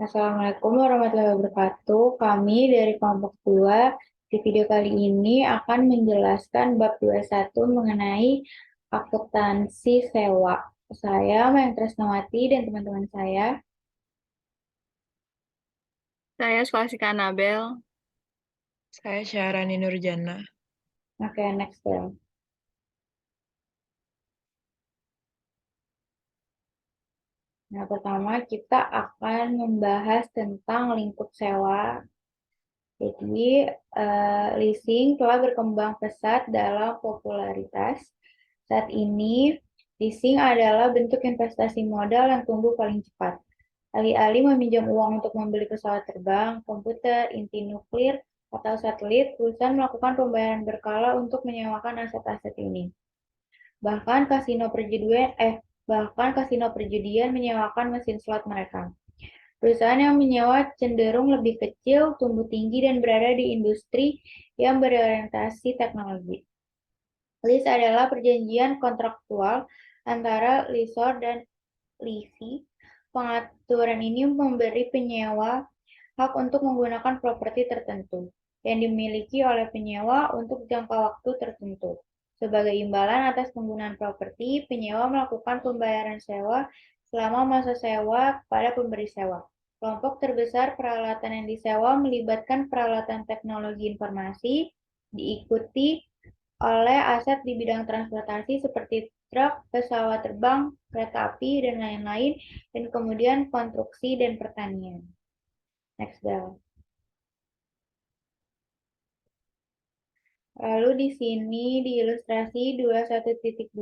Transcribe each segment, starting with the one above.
Assalamualaikum warahmatullahi wabarakatuh. Kami dari kelompok 2 di video kali ini akan menjelaskan bab 21 mengenai akuntansi sewa. Saya Mayang Tresnawati dan teman-teman saya. Saya Swastika Nabel. Saya Syahrani Nurjana. Oke, next ya. Nah, pertama kita akan membahas tentang lingkup sewa. Jadi, leasing telah berkembang pesat dalam popularitas. Saat ini, leasing adalah bentuk investasi modal yang tumbuh paling cepat. Alih-alih meminjam uang untuk membeli pesawat terbang, komputer, inti nuklir, atau satelit, perusahaan melakukan pembayaran berkala untuk menyewakan aset-aset ini. Bahkan kasino perjudian menyewakan mesin slot mereka. Perusahaan yang menyewa cenderung lebih kecil, tumbuh tinggi, dan berada di industri yang berorientasi teknologi. Lease adalah perjanjian kontraktual antara lessor dan lessee. Pengaturan ini memberi penyewa hak untuk menggunakan properti tertentu yang dimiliki oleh penyewa untuk jangka waktu tertentu. Sebagai imbalan atas penggunaan properti, penyewa melakukan pembayaran sewa selama masa sewa kepada pemberi sewa. Kelompok terbesar peralatan yang disewa melibatkan peralatan teknologi informasi, diikuti oleh aset di bidang transportasi seperti truk, pesawat terbang, kereta api, dan lain-lain, dan kemudian konstruksi dan pertanian. Next Bel. Lalu di sini di ilustrasi 21.2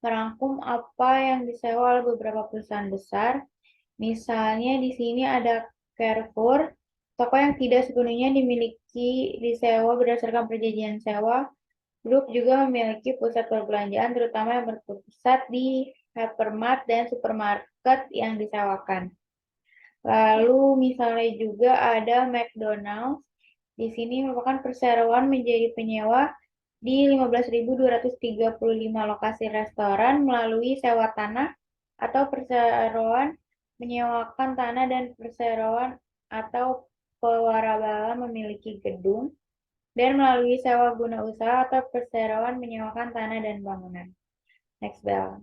merangkum apa yang disewa oleh beberapa perusahaan besar. Misalnya di sini ada Carrefour, toko yang tidak sepenuhnya dimiliki disewa berdasarkan perjanjian sewa. Grup juga memiliki pusat perbelanjaan terutama yang berpusat di hypermart dan supermarket yang disewakan. Lalu misalnya juga ada McDonald's. Di sini merupakan perseroan menjadi penyewa di 15.235 lokasi restoran melalui sewa tanah atau perseroan menyewakan tanah dan perseroan atau pewarabala memiliki gedung dan melalui sewa guna usaha atau perseroan menyewakan tanah dan bangunan. Next Bel.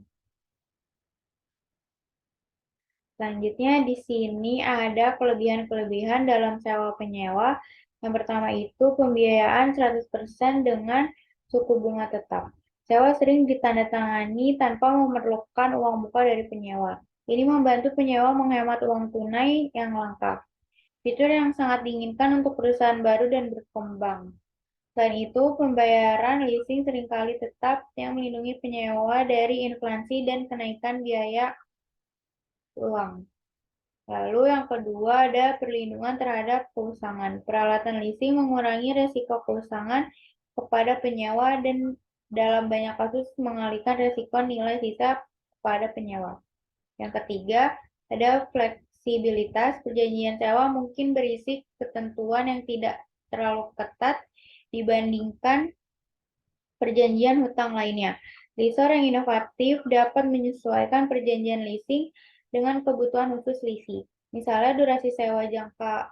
Selanjutnya di sini ada kelebihan-kelebihan dalam sewa penyewa. Yang pertama itu pembiayaan 100% dengan suku bunga tetap. Sewa sering ditandatangani tanpa memerlukan uang muka dari penyewa. Ini membantu penyewa menghemat uang tunai yang langka. Fitur yang sangat diinginkan untuk perusahaan baru dan berkembang. Selain itu, pembayaran leasing seringkali tetap yang melindungi penyewa dari inflasi dan kenaikan biaya uang. Lalu yang kedua ada perlindungan terhadap keusangan. Peralatan leasing mengurangi resiko keusangan kepada penyewa dan dalam banyak kasus mengalihkan resiko nilai sisa kepada penyewa. Yang ketiga, ada fleksibilitas. Perjanjian sewa mungkin berisi ketentuan yang tidak terlalu ketat dibandingkan perjanjian hutang lainnya. Lessor yang inovatif dapat menyesuaikan perjanjian leasing dengan kebutuhan khusus lessee. Misalnya durasi sewa jangka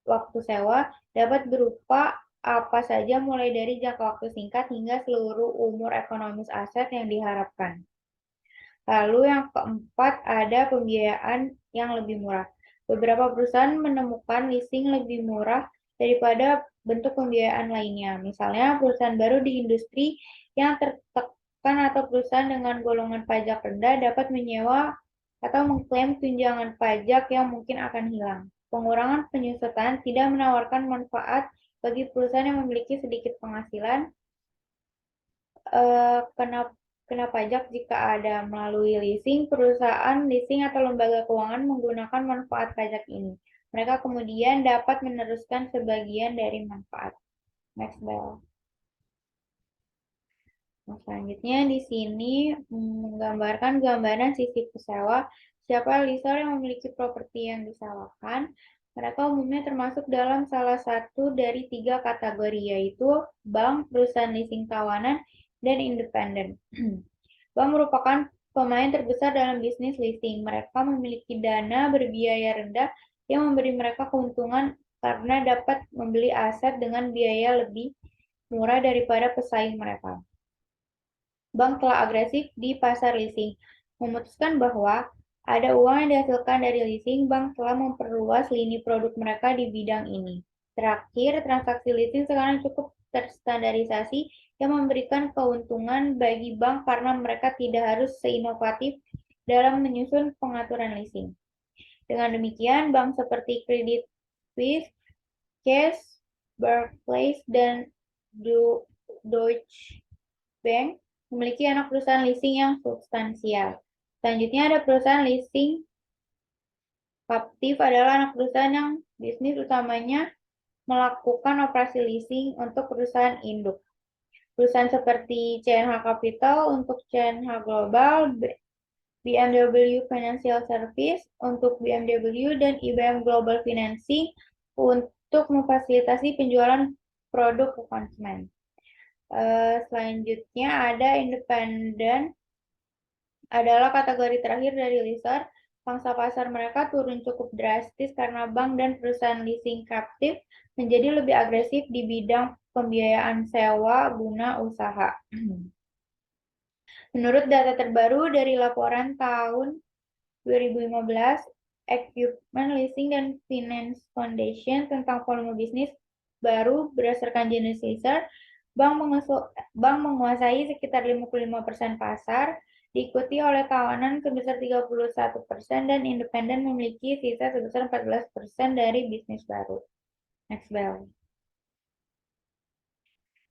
waktu sewa dapat berupa apa saja mulai dari jangka waktu singkat hingga seluruh umur ekonomis aset yang diharapkan. Lalu yang keempat ada pembiayaan yang lebih murah. Beberapa perusahaan menemukan leasing lebih murah daripada bentuk pembiayaan lainnya. Misalnya perusahaan baru di industri yang tertekan atau perusahaan dengan golongan pajak rendah dapat menyewa atau mengklaim tunjangan pajak yang mungkin akan hilang. Pengurangan penyusutan tidak menawarkan manfaat bagi perusahaan yang memiliki sedikit penghasilan. Kena pajak jika ada melalui leasing, perusahaan leasing atau lembaga keuangan menggunakan manfaat pajak ini. Mereka kemudian dapat meneruskan sebagian dari manfaat. Next Bel. Nah, selanjutnya di sini menggambarkan gambaran sisi pesewa. Siapa lessor yang memiliki properti yang disewakan? Mereka umumnya termasuk dalam salah satu dari 3 kategori, yaitu bank, perusahaan leasing tawanan, dan independen. Bank merupakan pemain terbesar dalam bisnis leasing. Mereka memiliki dana berbiaya rendah yang memberi mereka keuntungan karena dapat membeli aset dengan biaya lebih murah daripada pesaing mereka. Bank telah agresif di pasar leasing, memutuskan bahwa ada uang yang dihasilkan dari leasing. Bank telah memperluas lini produk mereka di bidang ini. Terakhir, transaksi leasing sekarang cukup terstandarisasi yang memberikan keuntungan bagi bank karena mereka tidak harus seinovatif dalam menyusun pengaturan leasing. Dengan demikian, bank seperti Credit Suisse, Chase, Barclays, dan Deutsche Bank memiliki anak perusahaan leasing yang substansial. Selanjutnya ada perusahaan leasing kaptif adalah anak perusahaan yang bisnis utamanya melakukan operasi leasing untuk perusahaan induk. Perusahaan seperti CNH Capital untuk CNH Global, BMW Financial Service untuk BMW, dan IBM Global Financing untuk memfasilitasi penjualan produk ke konsumen. Selanjutnya ada independen adalah kategori terakhir dari leaser. Pangsa pasar mereka turun cukup drastis karena bank dan perusahaan leasing kaptif menjadi lebih agresif di bidang pembiayaan sewa guna usaha. Menurut data terbaru dari laporan tahun 2015, Equipment Leasing dan Finance Foundation tentang volume bisnis baru berdasarkan jenis leaser, bank menguasai sekitar 55% pasar, diikuti oleh kawanan sebesar 31% dan independen memiliki sisa sebesar 14% dari bisnis baru. Next bell.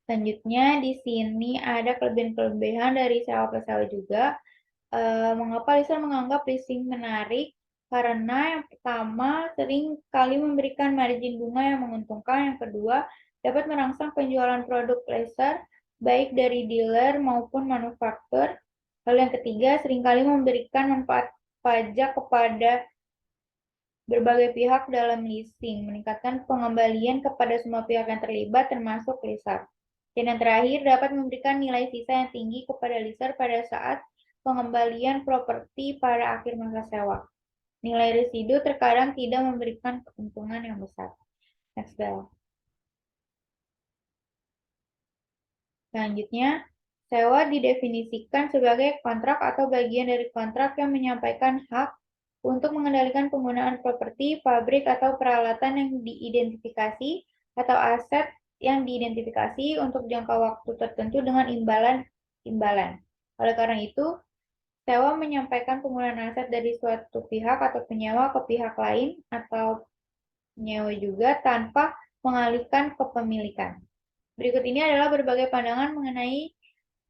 Selanjutnya di sini ada kelebihan-kelebihan dari sewa-pesewa juga. Mengapa Lisa menganggap leasing menarik? Karena yang pertama, sering kali memberikan margin bunga yang menguntungkan. Yang kedua, dapat merangsang penjualan produk leaser, baik dari dealer maupun manufaktur. Lalu yang ketiga, seringkali memberikan manfaat pajak kepada berbagai pihak dalam leasing, meningkatkan pengembalian kepada semua pihak yang terlibat, termasuk leaser. Dan yang terakhir, dapat memberikan nilai sisa yang tinggi kepada leaser pada saat pengembalian properti pada akhir masa sewa. Nilai residu terkadang tidak memberikan keuntungan yang besar. Next bell. Selanjutnya, sewa didefinisikan sebagai kontrak atau bagian dari kontrak yang menyampaikan hak untuk mengendalikan penggunaan properti, pabrik, atau peralatan yang diidentifikasi atau aset yang diidentifikasi untuk jangka waktu tertentu dengan imbalan. Oleh karena itu, sewa menyampaikan penggunaan aset dari suatu pihak atau penyewa ke pihak lain atau penyewa juga tanpa mengalihkan kepemilikan. Berikut ini adalah berbagai pandangan mengenai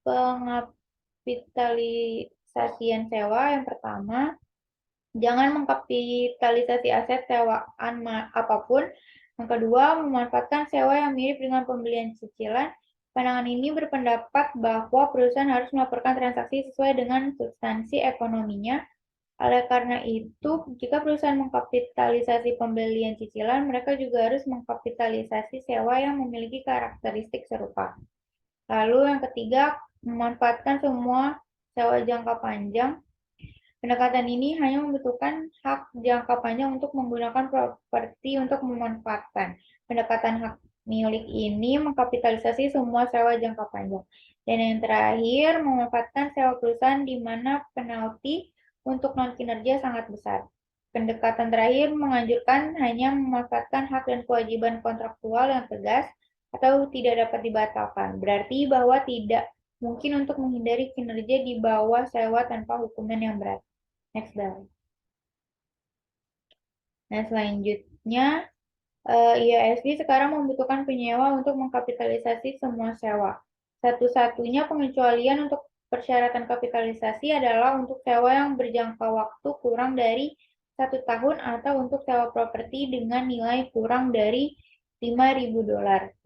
pengkapitalisasian sewa. Yang pertama, jangan mengkapitalisasi aset sewaan apapun. Yang kedua, memanfaatkan sewa yang mirip dengan pembelian cicilan. Pandangan ini berpendapat bahwa perusahaan harus melaporkan transaksi sesuai dengan substansi ekonominya. Oleh karena itu, jika perusahaan mengkapitalisasi pembelian cicilan, mereka juga harus mengkapitalisasi sewa yang memiliki karakteristik serupa. Lalu yang ketiga, memanfaatkan semua sewa jangka panjang. Pendekatan ini hanya membutuhkan hak jangka panjang untuk menggunakan properti untuk memanfaatkan. Pendekatan hak milik ini mengkapitalisasi semua sewa jangka panjang. Dan yang terakhir, memanfaatkan sewa perusahaan di mana penalti untuk non-kinerja sangat besar. Pendekatan terakhir menganjurkan hanya memanfaatkan hak dan kewajiban kontraktual yang tegas atau tidak dapat dibatalkan. Berarti bahwa tidak mungkin untuk menghindari kinerja di bawah sewa tanpa hukuman yang berat. Next bell. Nah, selanjutnya, IASB sekarang membutuhkan penyewa untuk mengkapitalisasi semua sewa. Satu-satunya pengecualian untuk persyaratan kapitalisasi adalah untuk sewa yang berjangka waktu kurang dari 1 tahun atau untuk sewa properti dengan nilai kurang dari $5.000.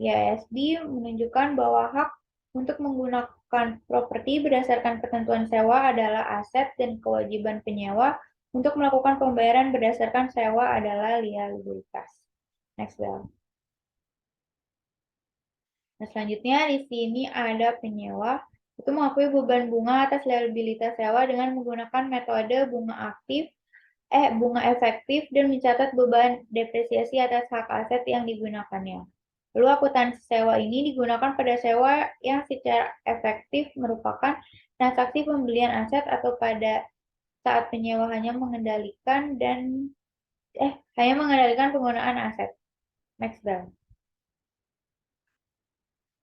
IASB menunjukkan bahwa hak untuk menggunakan properti berdasarkan ketentuan sewa adalah aset dan kewajiban penyewa untuk melakukan pembayaran berdasarkan sewa adalah liabilitas. Next bell. Nah, selanjutnya di sini ada penyewa itu mengakui beban bunga atas liabilitas sewa dengan menggunakan metode bunga aktif bunga efektif dan mencatat beban depresiasi atas hak aset yang digunakannya. Lalu akuntansi sewa ini digunakan pada sewa yang secara efektif merupakan transaksi pembelian aset atau pada saat penyewa hanya mengendalikan penggunaan aset. Next Bell.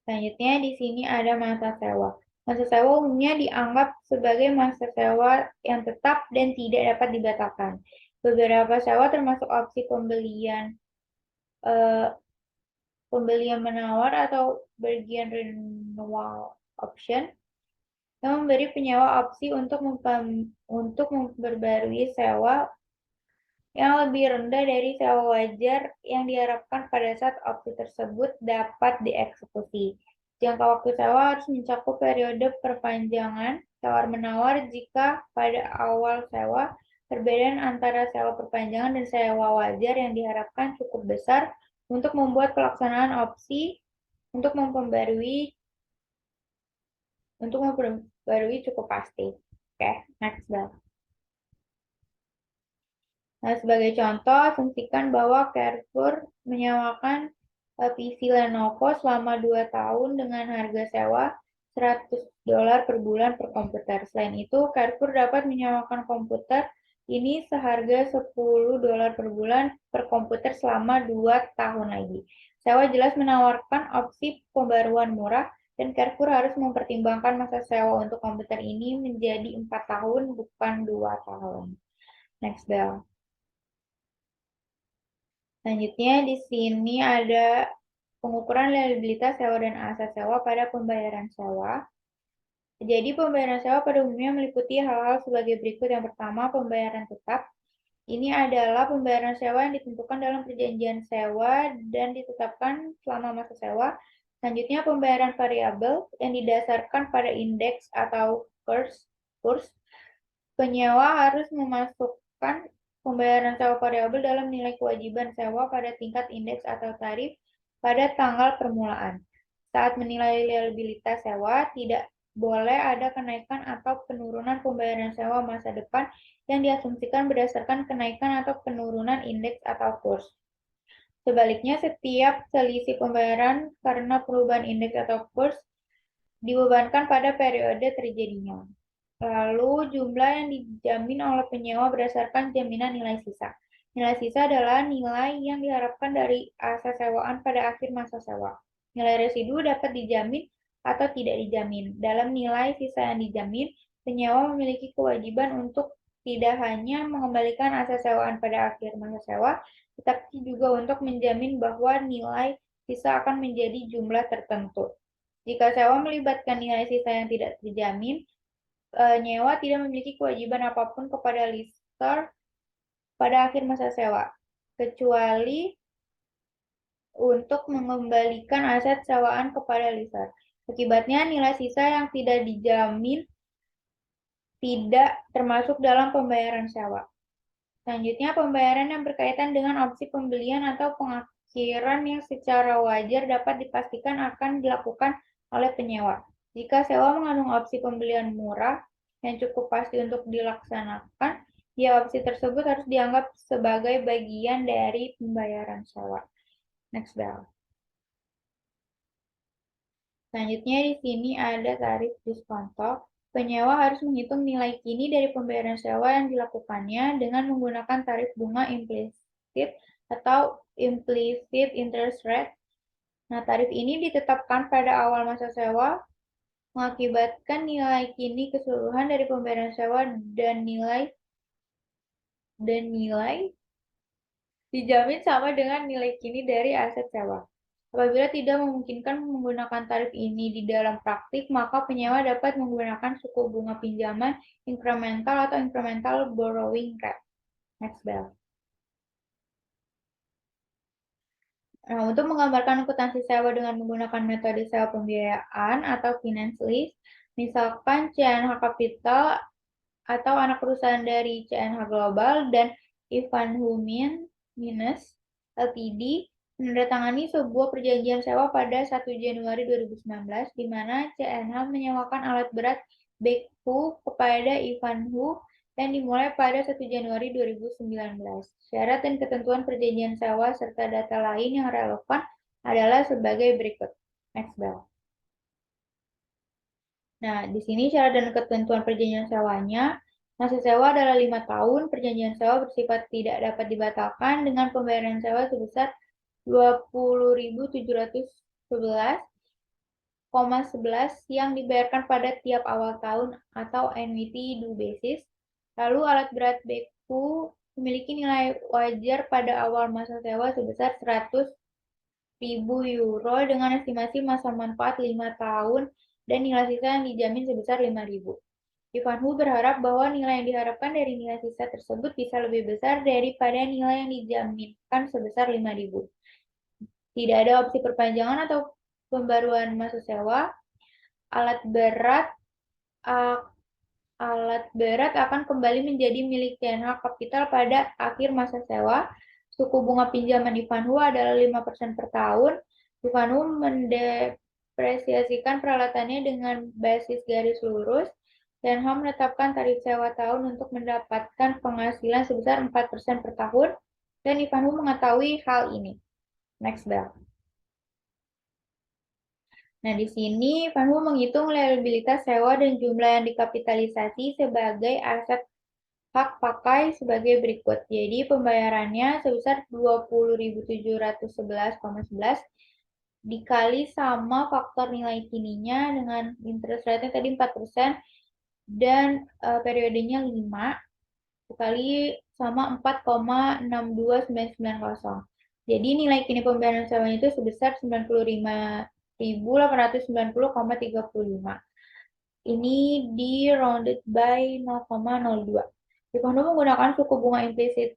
Selanjutnya di sini ada masa sewa. Masa sewa umumnya dianggap sebagai masa sewa yang tetap dan tidak dapat dibatalkan. Beberapa sewa termasuk opsi pembelian menawar atau bagian renewal option yang memberi penyewa opsi untuk memperbarui sewa yang lebih rendah dari sewa wajar yang diharapkan pada saat opsi tersebut dapat dieksekusi. Jangka waktu sewa harus mencakup periode perpanjangan tawar-menawar jika pada awal sewa perbedaan antara sewa perpanjangan dan sewa wajar yang diharapkan cukup besar untuk membuat pelaksanaan opsi untuk memperbarui cukup pasti. Oke, next Bel. Nah, sebagai contoh, asumsikan bahwa Carrefour menyewakan PC Lenovo selama 2 tahun dengan harga sewa $100 per bulan per komputer. Selain itu, Carrefour dapat menyewakan komputer ini seharga $10 per bulan per komputer selama 2 tahun lagi. Sewa jelas menawarkan opsi pembaruan murah, dan Carrefour harus mempertimbangkan masa sewa untuk komputer ini menjadi 4 tahun, bukan 2 tahun. Next Bell. Selanjutnya di sini ada pengukuran liabilitas sewa dan aset sewa pada pembayaran sewa. Jadi pembayaran sewa pada umumnya meliputi hal-hal sebagai berikut. Yang pertama, pembayaran tetap. Ini adalah pembayaran sewa yang ditentukan dalam perjanjian sewa dan ditetapkan selama masa sewa. Selanjutnya, pembayaran variabel yang didasarkan pada indeks atau kurs. Penyewa harus memasukkan pembayaran sewa variabel dalam nilai kewajiban sewa pada tingkat indeks atau tarif pada tanggal permulaan. Saat menilai liabilitas sewa, tidak boleh ada kenaikan atau penurunan pembayaran sewa masa depan yang diasumsikan berdasarkan kenaikan atau penurunan indeks atau kurs. Sebaliknya, setiap selisih pembayaran karena perubahan indeks atau kurs dibebankan pada periode terjadinya. Lalu jumlah yang dijamin oleh penyewa berdasarkan jaminan nilai sisa. Nilai sisa adalah nilai yang diharapkan dari aset sewaan pada akhir masa sewa. Nilai residu dapat dijamin atau tidak dijamin. Dalam nilai sisa yang dijamin, penyewa memiliki kewajiban untuk tidak hanya mengembalikan aset sewaan pada akhir masa sewa, tetapi juga untuk menjamin bahwa nilai sisa akan menjadi jumlah tertentu. Jika sewa melibatkan nilai sisa yang tidak dijamin, nyewa tidak memiliki kewajiban apapun kepada lessor pada akhir masa sewa, kecuali untuk mengembalikan aset sewaan kepada lessor. Akibatnya, nilai sisa yang tidak dijamin tidak termasuk dalam pembayaran sewa. Selanjutnya, pembayaran yang berkaitan dengan opsi pembelian atau pengakhiran yang secara wajar dapat dipastikan akan dilakukan oleh penyewa. Jika sewa mengandung opsi pembelian murah yang cukup pasti untuk dilaksanakan, ya opsi tersebut harus dianggap sebagai bagian dari pembayaran sewa. Next Bell. Selanjutnya di sini ada tarif diskonto. Penyewa harus menghitung nilai kini dari pembayaran sewa yang dilakukannya dengan menggunakan tarif bunga implisit atau implicit interest rate. Nah, tarif ini ditetapkan pada awal masa sewa, mengakibatkan nilai kini keseluruhan dari pembayaran sewa dan nilai dijamin sama dengan nilai kini dari aset sewa. Apabila tidak memungkinkan menggunakan tarif ini di dalam praktik, maka penyewa dapat menggunakan suku bunga pinjaman incremental atau incremental borrowing rate. Next Bell. Nah, untuk menggambarkan akuntansi sewa dengan menggunakan metode sewa pembiayaan atau finance lease, misalkan CNH Capital atau anak perusahaan dari CNH Global dan Ivanhoe Mines Ltd menandatangani sebuah perjanjian sewa pada 1 Januari 2019, di mana CNH menyewakan alat berat backhoe kepada Ivanhoe dan dimulai pada 1 Januari 2019. Syarat dan ketentuan perjanjian sewa serta data lain yang relevan adalah sebagai berikut. Next bell. Nah, di sini syarat dan ketentuan perjanjian sewanya, masa sewa adalah 5 tahun, perjanjian sewa bersifat tidak dapat dibatalkan dengan pembayaran sewa sebesar 20.711,11 yang dibayarkan pada tiap awal tahun atau annuity due basis. Lalu alat berat beku memiliki nilai wajar pada awal masa sewa sebesar 100.000 euro dengan estimasi masa manfaat 5 tahun dan nilai sisa yang dijamin sebesar 5.000. Ivanhoe berharap bahwa nilai yang diharapkan dari nilai sisa tersebut bisa lebih besar daripada nilai yang dijaminkan sebesar 5.000. Tidak ada opsi perpanjangan atau pembaruan masa sewa. Alat berat akan kembali menjadi milik CNH Capital pada akhir masa sewa. Suku bunga pinjaman Ivanhoe adalah 5% per tahun. Ivanhoe mendepresiasikan peralatannya dengan basis garis lurus. CNH menetapkan tarif sewa tahun untuk mendapatkan penghasilan sebesar 4% per tahun. Dan Ivanhoe mengetahui hal ini. Next bell. Nah, di sini Ivanhoe menghitung liabilitas sewa dan jumlah yang dikapitalisasi sebagai aset hak pakai sebagai berikut. Jadi pembayarannya sebesar 20.711,11 dikali sama faktor nilai kininya dengan interest rate-nya tadi 4% dan periodenya 5 dikali sama 4,62990. Jadi nilai kini pembayaran sewanya itu sebesar 95.890,35. Ini di rounded by 0,02. Ivanhoe menggunakan suku bunga implisit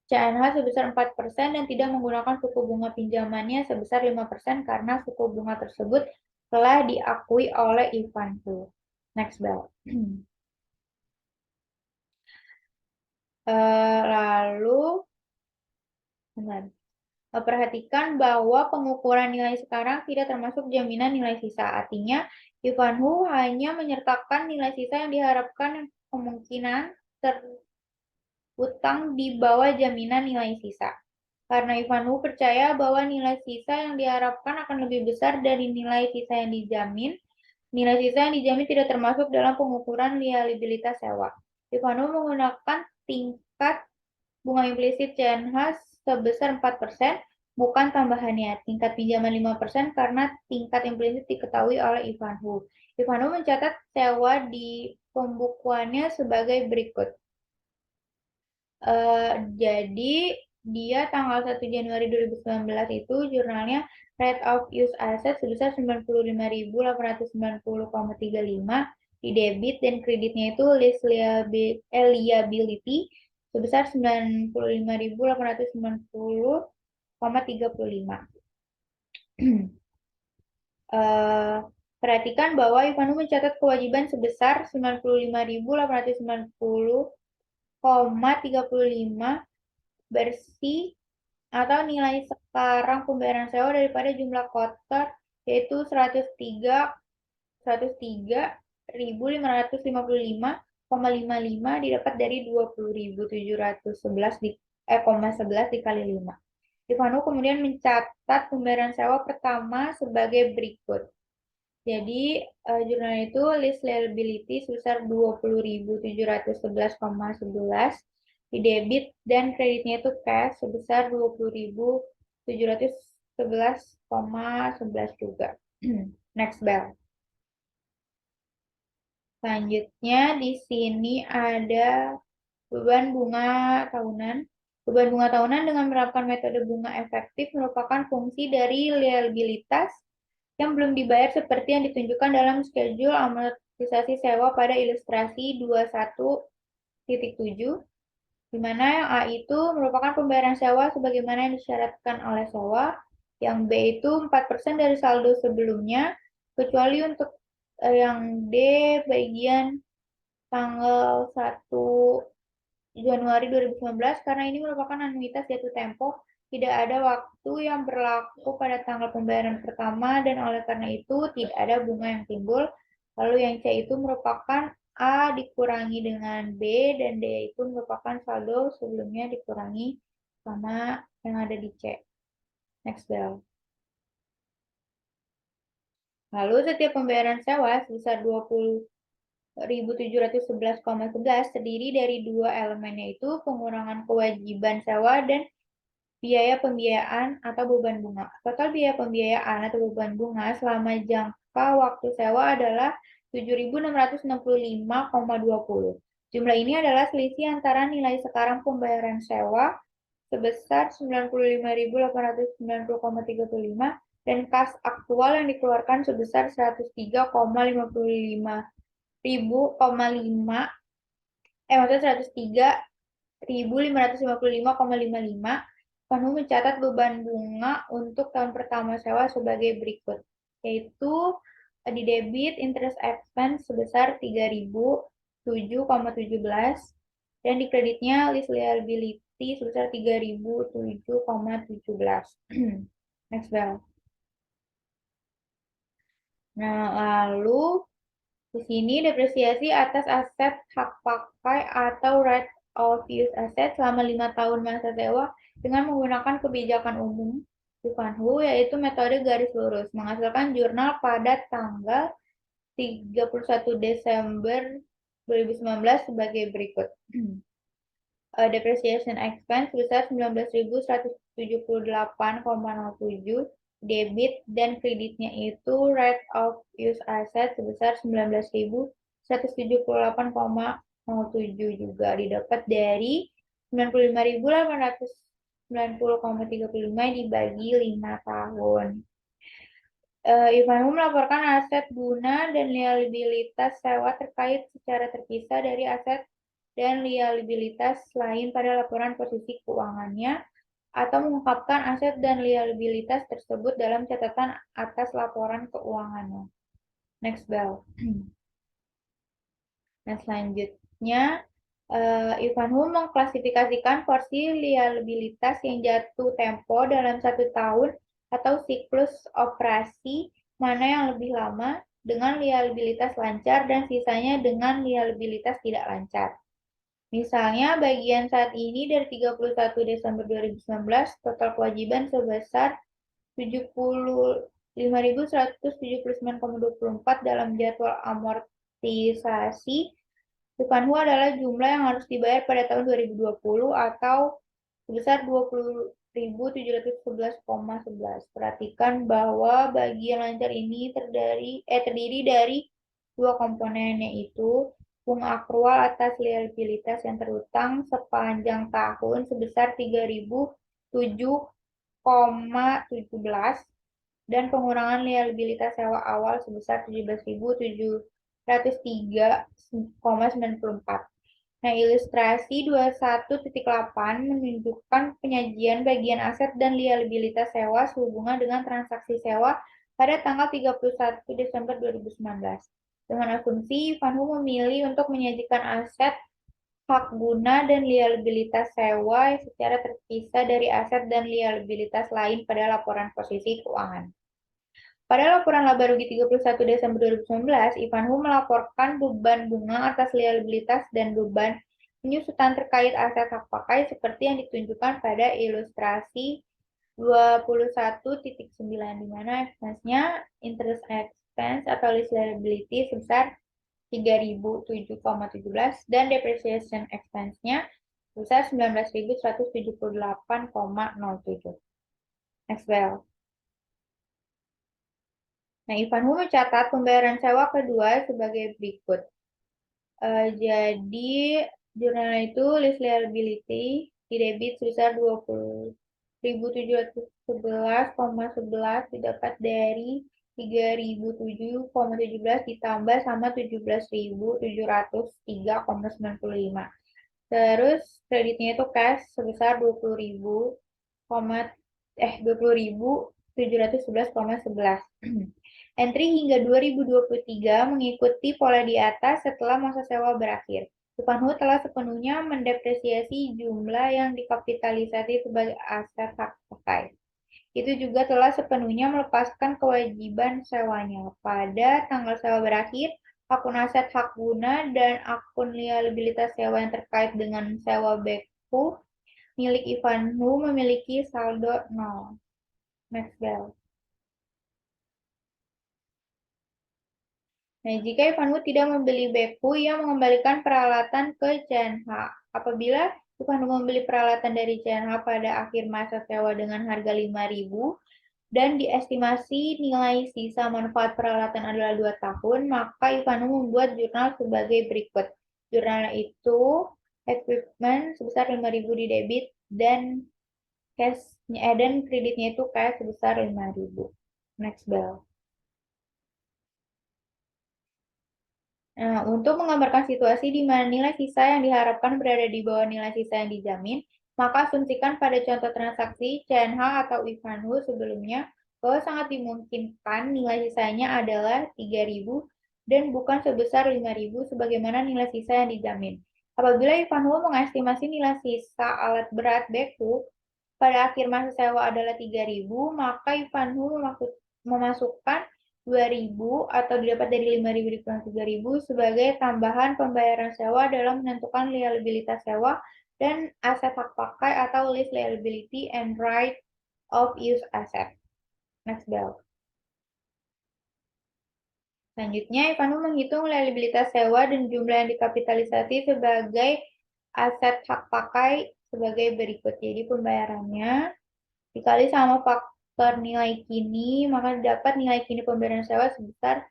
CNH sebesar 4% dan tidak menggunakan suku bunga pinjamannya sebesar 5% karena suku bunga tersebut telah diakui oleh Ivanhoe. Next bell. Lalu, perhatikan bahwa pengukuran nilai sekarang tidak termasuk jaminan nilai sisa. Artinya, Ivanhoe hanya menyertakan nilai sisa yang diharapkan kemungkinan terutang di bawah jaminan nilai sisa. Karena Ivanhoe percaya bahwa nilai sisa yang diharapkan akan lebih besar dari nilai sisa yang dijamin, nilai sisa yang dijamin tidak termasuk dalam pengukuran liabilitas sewa. Ivanhoe menggunakan tingkat bunga implisit CNH sebesar 4%, bukan tambahannya. Tingkat pinjaman 5% karena tingkat implisit diketahui oleh Ivanhoe. Ivanhoe mencatat sewa di pembukuannya sebagai berikut. Jadi, dia tanggal 1 Januari 2019 itu jurnalnya rate of use asset sebesar 95.890,35 di debit dan kreditnya itu lease liability sebesar 95.890,35. Perhatikan bahwa Ivanhoe mencatat kewajiban sebesar 95.890,35 bersih atau nilai sekarang pembayaran sewa daripada jumlah kotor yaitu 103.555,55 didapat dari 20.711,11 dikali 5. Ivanhoe kemudian mencatat pembayaran sewa pertama sebagai berikut. Jadi, jurnal itu list liability sebesar 20.711,11 di debit dan kreditnya itu cash sebesar 20.711,11 juga. Next bell. Selanjutnya di sini ada beban bunga tahunan. Beban bunga tahunan dengan menerapkan metode bunga efektif merupakan fungsi dari liabilitas yang belum dibayar seperti yang ditunjukkan dalam schedule amortisasi sewa pada ilustrasi 21.7, di mana yang A itu merupakan pembayaran sewa sebagaimana yang disyaratkan oleh sewa, yang B itu 4% dari saldo sebelumnya, kecuali untuk yang D bagian tanggal 1 Januari 2019 karena ini merupakan anuitas jatuh tempo, tidak ada waktu yang berlaku pada tanggal pembayaran pertama dan oleh karena itu tidak ada bunga yang timbul. Lalu yang C itu merupakan A dikurangi dengan B, dan D itu merupakan saldo sebelumnya dikurangi sama yang ada di C. Next bell. Lalu setiap pembayaran sewa sebesar 20.711,11 terdiri dari dua elemen, yaitu pengurangan kewajiban sewa dan biaya pembiayaan atau beban bunga. Total biaya pembiayaan atau beban bunga selama jangka waktu sewa adalah 7.665,20. Jumlah ini adalah selisih antara nilai sekarang pembayaran sewa sebesar 95.890,35 dan kas aktual yang dikeluarkan sebesar 103,555. Panhu mencatat beban bunga untuk tahun pertama sewa sebagai berikut, yaitu di debit interest expense sebesar 3.007,17 dan di kreditnya lease liability sebesar 3.007,17. Next bell. Nah, lalu di sini depresiasi atas aset hak pakai atau right of use asset selama 5 tahun masa sewa dengan menggunakan kebijakan umum Ivanhoe, yaitu metode garis lurus, menghasilkan jurnal pada tanggal 31 Desember 2019 sebagai berikut. Depreciation expense sebesar 19.178,07, debit dan kreditnya itu rate of use asset sebesar 19.178,07 juga didapat dari 95.890,35 dibagi 5 tahun. Ivanhoe melaporkan aset guna dan liabilitas sewa terkait secara terpisah dari aset dan liabilitas lain pada laporan posisi keuangannya, atau mengungkapkan aset dan liabilitas tersebut dalam catatan atas laporan keuangannya. Next bell. Nah, selanjutnya, Ivanhoe mengklasifikasikan porsi liabilitas yang jatuh tempo dalam 1 tahun atau siklus operasi, mana yang lebih lama dengan liabilitas lancar dan sisanya dengan liabilitas tidak lancar. Misalnya, bagian saat ini dari 31 Desember 2019, total kewajiban sebesar 75.179,24 dalam jadwal amortisasi. Ivanhoe adalah jumlah yang harus dibayar pada tahun 2020 atau sebesar 20.711,11. Perhatikan bahwa bagian lancar ini terdiri dari dua komponen, yaitu bunga akrual atas liabilitas yang terutang sepanjang tahun sebesar 3.007,17 dan pengurangan liabilitas sewa awal sebesar 17.703,94. Nah, ilustrasi 21.8 menunjukkan penyajian bagian aset dan liabilitas sewa sehubungan dengan transaksi sewa pada tanggal 31 Desember 2019. Dengan asumsi, Ivanhoe memilih untuk menyajikan aset, hak guna, dan liabilitas sewa secara terpisah dari aset dan liabilitas lain pada laporan posisi keuangan. Pada laporan laba rugi 31 Desember 2019, Ivanhoe melaporkan beban bunga atas liabilitas dan beban penyusutan terkait aset hak pakai seperti yang ditunjukkan pada ilustrasi 21.9, di mana expense-nya interest expense atau lease liability sebesar 3.007,17 dan depreciation expense-nya sebesar 19.178,07. Next bell. Nah, Ivanhoe mencatat pembayaran sewa kedua sebagai berikut. Jadi, jurnalnya itu lease liability di debit sebesar 20.711,11 didapat dari 3.007,17 ditambah sama 17.703,95. Terus kreditnya itu cash sebesar 20.711,11. Entry hingga 2023 mengikuti pola di atas setelah masa sewa berakhir. Ivanhoe telah sepenuhnya mendepresiasi jumlah yang dikapitalisasi sebagai aset hak pakai. Itu juga telah sepenuhnya melepaskan kewajiban sewanya. Pada tanggal sewa berakhir, akun aset hak guna, dan akun liabilitas sewa yang terkait dengan sewa backku milik Ivanhu memiliki saldo 0. Next bell. Nah, jika Ivanhu tidak membeli backku, ia mengembalikan peralatan ke CNH. Apabila Ivanhu membeli peralatan dari CNH pada akhir masa sewa dengan harga 5.000 dan diestimasi nilai sisa manfaat peralatan adalah 2 tahun, maka Ivanhu membuat jurnal sebagai berikut. Jurnal itu equipment sebesar 5.000 di debit dan dan kreditnya itu cash sebesar 5.000. Next bell. Nah, untuk menggambarkan situasi di mana nilai sisa yang diharapkan berada di bawah nilai sisa yang dijamin, maka asumsikan pada contoh transaksi CNH atau Ivanhu sebelumnya bahwa sangat dimungkinkan nilai sisanya adalah 3.000 dan bukan sebesar 5.000 sebagaimana nilai sisa yang dijamin. Apabila Ivanhu mengestimasi nilai sisa alat berat backhook pada akhir masa sewa adalah 3.000, maka Ivanhu memasukkan 2.000 atau didapat dari 5.000 dikurang 3.000 sebagai tambahan pembayaran sewa dalam menentukan liabilitas sewa dan aset hak pakai atau lease liability and right of use asset. Next bell. Selanjutnya, Ivanhu menghitung liabilitas sewa dan jumlah yang dikapitalisasi sebagai aset hak pakai sebagai berikut. Jadi pembayarannya dikali sama faktor nilai kini, maka dapat nilai kini pembayaran sewa sebesar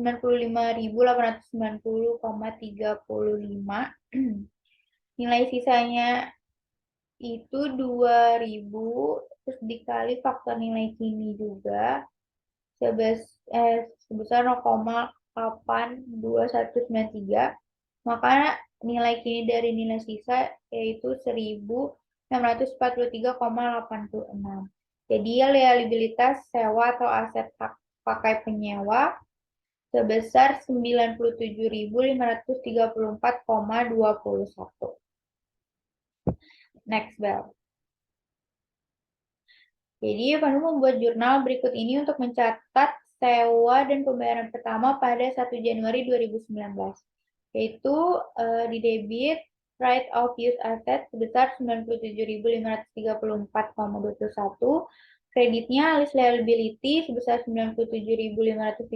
95.890,35. Nilai sisanya itu 2.000, terus dikali faktor nilai kini juga sebesar 0,82193. Maka nilai kini dari nilai sisa yaitu 1.643,86. Jadi liabilitas sewa atau aset hak pakai penyewa sebesar 97.534,21. Next bell. Jadi, Ivanhu membuat jurnal berikut ini untuk mencatat sewa dan pembayaran pertama pada 1 Januari 2019, yaitu di debit right of use asset sebesar 97.534,21, kreditnya lease liability sebesar 97.534,21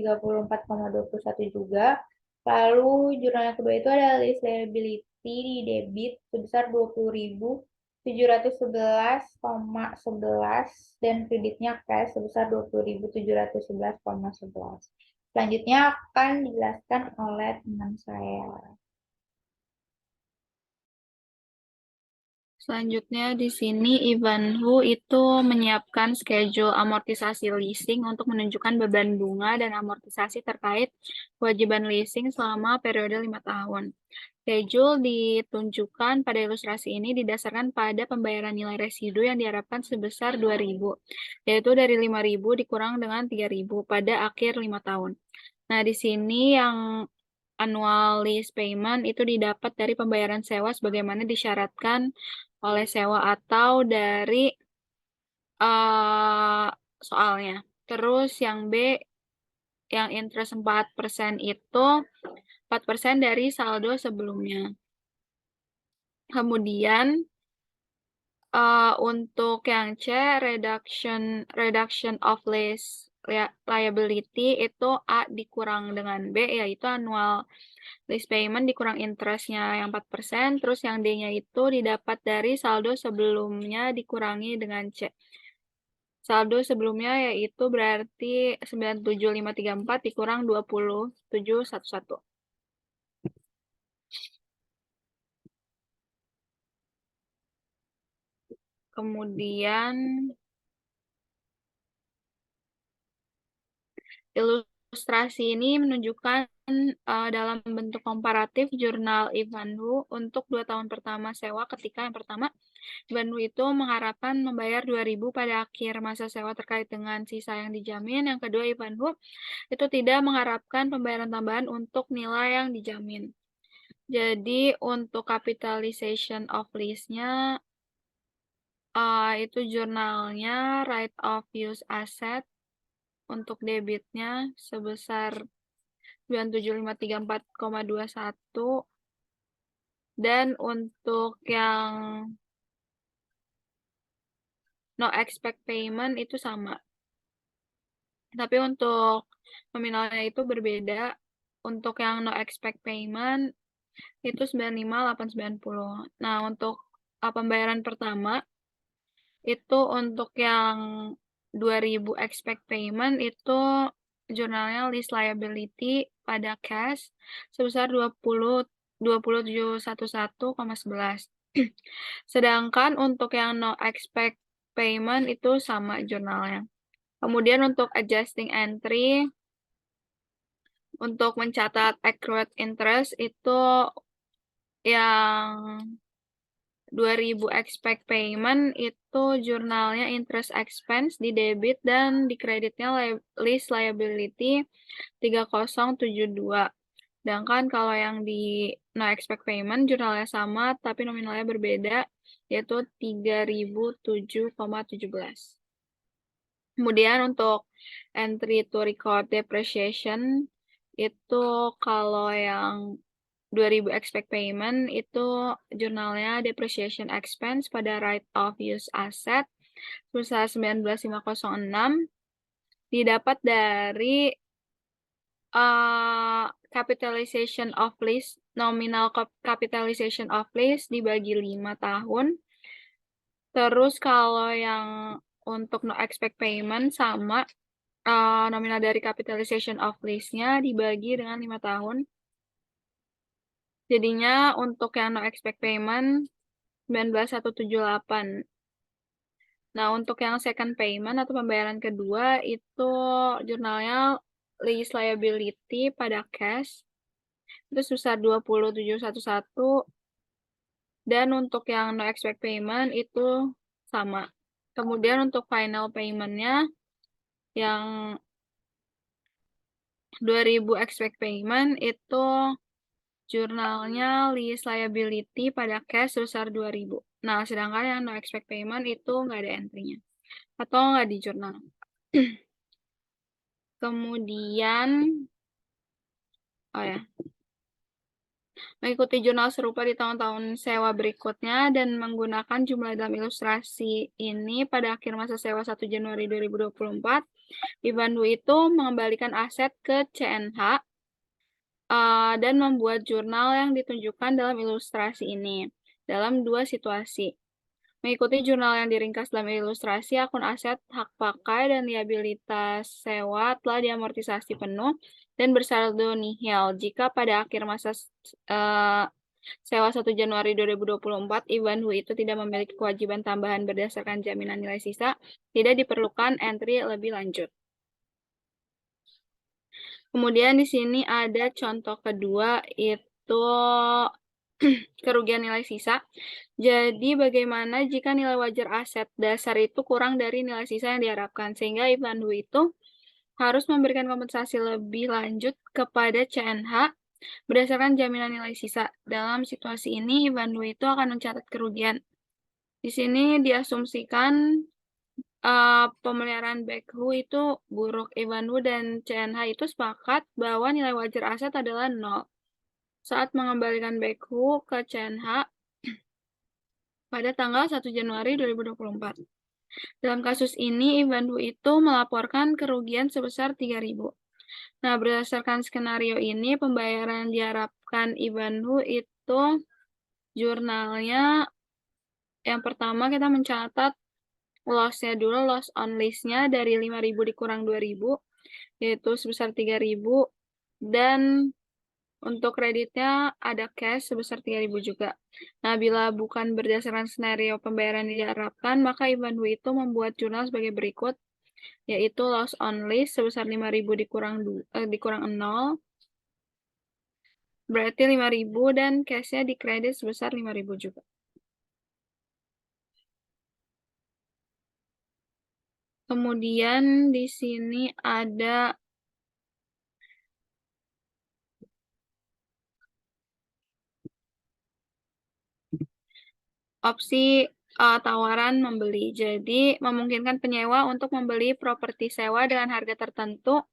juga. Lalu jurnal yang kedua itu ada lease liability di debit sebesar 20.711,11 dan kreditnya cash sebesar 20.711,11. Selanjutnya akan dijelaskan oleh teman saya. Selanjutnya di sini Ivanhu itu menyiapkan schedule amortisasi leasing untuk menunjukkan beban bunga dan amortisasi terkait kewajiban leasing selama periode 5 tahun. Schedule ditunjukkan pada ilustrasi ini didasarkan pada pembayaran nilai residu yang diharapkan sebesar 2.000, yaitu dari 5.000 dikurang dengan 3.000 pada akhir 5 tahun. Nah, di sini yang annual lease payment itu didapat dari pembayaran sewa sebagaimana disyaratkan oleh sewa atau dari soalnya. Terus yang B, yang interest 4% itu 4% dari saldo sebelumnya. Kemudian untuk yang C, reduction of lease liability itu A dikurang dengan B, yaitu annual lease payment dikurang interestnya yang 4%, terus yang D-nya itu didapat dari saldo sebelumnya dikurangi dengan C. Saldo sebelumnya yaitu berarti 97.534 dikurang 27.11. Kemudian ilustrasi ini menunjukkan dalam bentuk komparatif jurnal Ivanhu untuk 2 tahun pertama sewa ketika yang pertama Ivanhu itu mengharapkan membayar 2.000 pada akhir masa sewa terkait dengan sisa yang dijamin. Yang kedua Ivanhu itu tidak mengharapkan pembayaran tambahan untuk nilai yang dijamin. Jadi untuk capitalization of lease-nya itu jurnalnya right of use asset untuk debitnya sebesar 97.534,21. Dan untuk yang no expect payment itu sama. Tapi untuk nominalnya itu berbeda. Untuk yang no expect payment itu 95.890. Nah, untuk pembayaran pertama itu untuk yang 2000 expect payment itu jurnalnya list liability pada cash sebesar 2711,11. Sedangkan untuk yang no expect payment itu sama jurnalnya. Kemudian untuk adjusting entry, untuk mencatat accrued interest itu yang 2000 expect payment itu jurnalnya interest expense di debit dan di kreditnya list liability 3072. Sedangkan kalau yang di no expect payment jurnalnya sama tapi nominalnya berbeda, yaitu 3007,17. Kemudian untuk entry to record depreciation itu kalau yang 2000 expect payment itu jurnalnya depreciation expense pada right of use asset sebesar 19.506 didapat dari capitalization of lease, nominal capitalization of lease dibagi 5 tahun. Terus kalau yang untuk no expect payment sama nominal dari capitalization of lease-nya dibagi dengan 5 tahun. Jadinya untuk yang no expect payment 19.178. Nah, untuk yang second payment atau pembayaran kedua itu jurnalnya lease liability pada cash itu sebesar 20.711 dan untuk yang no expect payment itu sama. Kemudian untuk final payment-nya yang 2000 expect payment itu jurnalnya lease liability pada cash sebesar 2000. Nah, sedangkan yang no expect payment itu nggak ada entry-nya. Atau nggak di jurnal. Kemudian, mengikuti jurnal serupa di tahun-tahun sewa berikutnya dan menggunakan jumlah dalam ilustrasi ini pada akhir masa sewa 1 Januari 2024, Ivan Wu itu mengembalikan aset ke CNH dan membuat jurnal yang ditunjukkan dalam ilustrasi ini dalam dua situasi. Mengikuti jurnal yang diringkas dalam ilustrasi, akun aset, hak pakai, dan liabilitas sewa telah diamortisasi penuh dan bersaldo nihil. Jika pada akhir masa sewa 1 Januari 2024, Ivan Hu itu tidak memiliki kewajiban tambahan berdasarkan jaminan nilai sisa, tidak diperlukan entry lebih lanjut. Kemudian di sini ada contoh kedua, itu kerugian nilai sisa. Jadi bagaimana jika nilai wajar aset dasar itu kurang dari nilai sisa yang diharapkan, sehingga Ivan Hu itu harus memberikan kompensasi lebih lanjut kepada CNH berdasarkan jaminan nilai sisa. Dalam situasi ini, Ivan Hu itu akan mencatat kerugian. Di sini diasumsikan pemeliharaan Baekhu itu buruk. Ivan Hu dan CNH itu sepakat bahwa nilai wajar aset adalah 0. Saat mengembalikan Baekhu ke CNH pada tanggal 1 Januari 2024. Dalam kasus ini, Ivan Hu itu melaporkan kerugian sebesar 3.000. Nah, berdasarkan skenario ini, pembayaran diharapkan Ivan Hu itu jurnalnya yang pertama kita mencatat loss-nya dulu, loss on list-nya dari 5.000 dikurang 2.000, yaitu sebesar 3.000, dan untuk kreditnya ada cash sebesar 3.000 juga. Nah, bila bukan berdasarkan skenario pembayaran yang diharapkan, maka Ivan Hu itu membuat jurnal sebagai berikut, yaitu loss on list sebesar 5.000 dikurang 0, berarti 5.000, dan cash-nya di kredit sebesar 5.000 juga. Kemudian di sini ada opsi tawaran membeli. Jadi, memungkinkan penyewa untuk membeli properti sewa dengan harga tertentu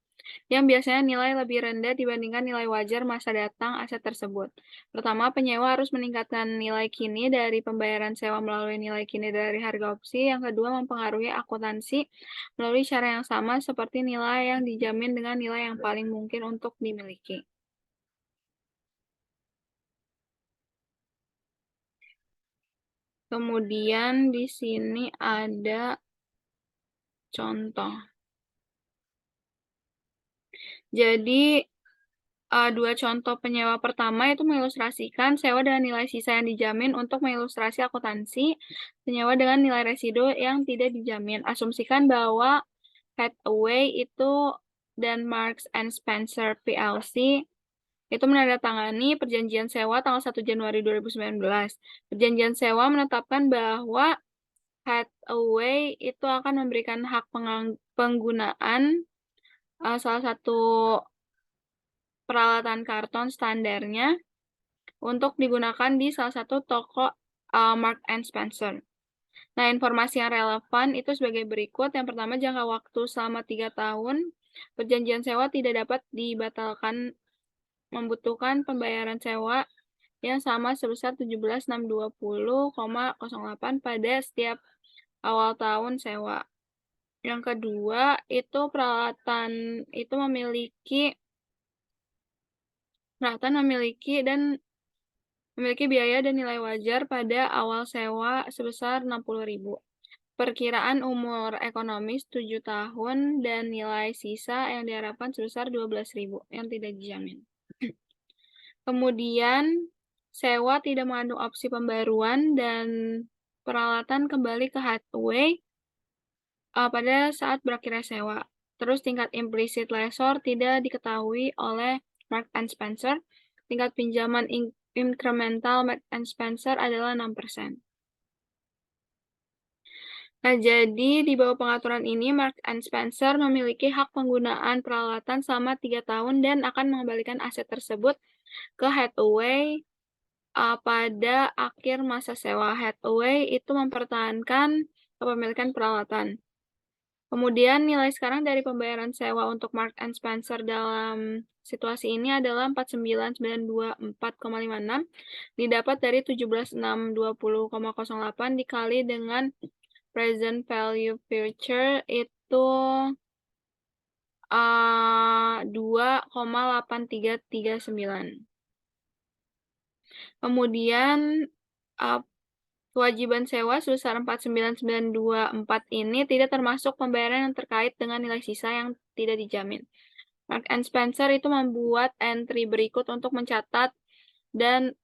yang biasanya nilai lebih rendah dibandingkan nilai wajar masa datang aset tersebut. Pertama, penyewa harus meningkatkan nilai kini dari pembayaran sewa melalui nilai kini dari harga opsi. Yang kedua, mempengaruhi akuntansi melalui cara yang sama seperti nilai yang dijamin dengan nilai yang paling mungkin untuk dimiliki. Kemudian di sini ada contoh. Jadi, dua contoh penyewa pertama itu mengilustrasikan sewa dengan nilai sisa yang dijamin untuk mengilustrasi akuntansi penyewa dengan nilai residu yang tidak dijamin. Asumsikan bahwa Hathaway itu dan Marks and Spencer PLC itu menandatangani perjanjian sewa tanggal 1 Januari 2019. Perjanjian sewa menetapkan bahwa Hathaway itu akan memberikan hak penggunaan salah satu peralatan karton standarnya untuk digunakan di salah satu toko Marks and Spencer. Nah, informasi yang relevan itu sebagai berikut. Yang pertama, jangka waktu selama 3 tahun. Perjanjian sewa tidak dapat dibatalkan, membutuhkan pembayaran sewa yang sama sebesar 17.620,08 pada setiap awal tahun sewa. Yang kedua, itu peralatan itu memiliki biaya dan nilai wajar pada awal sewa sebesar 60.000. Perkiraan umur ekonomis 7 tahun dan nilai sisa yang diharapkan sebesar 12.000 yang tidak dijamin. Kemudian, sewa tidak mengandung opsi pembaruan dan peralatan kembali ke Hathaway pada saat berakhirnya sewa. Terus tingkat implisit lessor tidak diketahui oleh Marks and Spencer. Tingkat pinjaman incremental Marks and Spencer adalah 6%. Nah, jadi di bawah pengaturan ini, Marks and Spencer memiliki hak penggunaan peralatan selama 3 tahun dan akan mengembalikan aset tersebut ke Hathaway pada akhir masa sewa. Hathaway itu mempertahankan kepemilikan peralatan. Kemudian nilai sekarang dari pembayaran sewa untuk Marks and Spencer dalam situasi ini adalah 49.924,56 didapat dari 17.620,08 dikali dengan present value future itu 2,8339. Kemudian kewajiban sewa sebesar 49.924 ini tidak termasuk pembayaran yang terkait dengan nilai sisa yang tidak dijamin. Marks and Spencer itu membuat entry berikut untuk mencatat dan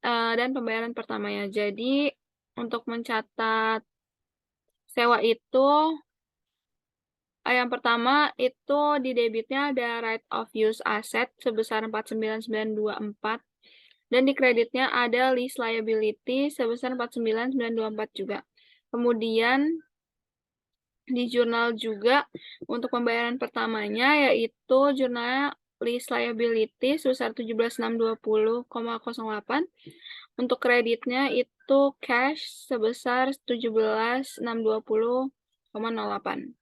pembayaran pertamanya. Jadi untuk mencatat sewa itu yang pertama itu di debitnya ada right of use asset sebesar 49.924 dan di kreditnya ada lease liability sebesar 49.924 juga. Kemudian di jurnal juga untuk pembayaran pertamanya yaitu jurnalnya lease liability sebesar 17.620,08. Untuk kreditnya itu cash sebesar 17.620,08.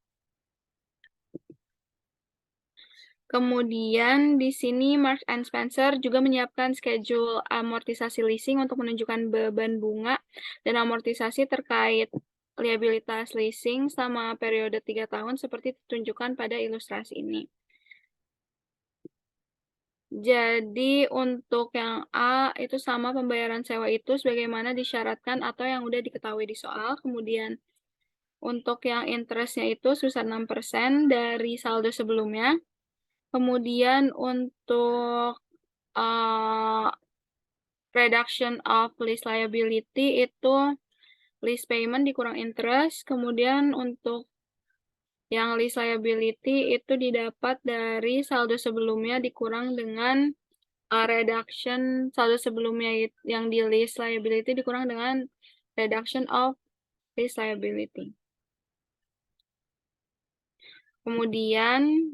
Kemudian di sini Marks and Spencer juga menyiapkan schedule amortisasi leasing untuk menunjukkan beban bunga dan amortisasi terkait liabilitas leasing selama periode 3 tahun seperti ditunjukkan pada ilustrasi ini. Jadi untuk yang A itu sama pembayaran sewa itu sebagaimana disyaratkan atau yang udah diketahui di soal. Kemudian untuk yang interest-nya itu sebesar 6% dari saldo sebelumnya. Kemudian untuk reduction of lease liability itu lease payment dikurang interest. Kemudian untuk yang lease liability itu didapat dari saldo sebelumnya dikurang dengan reduction saldo sebelumnya yang di lease liability dikurang dengan reduction of lease liability. Kemudian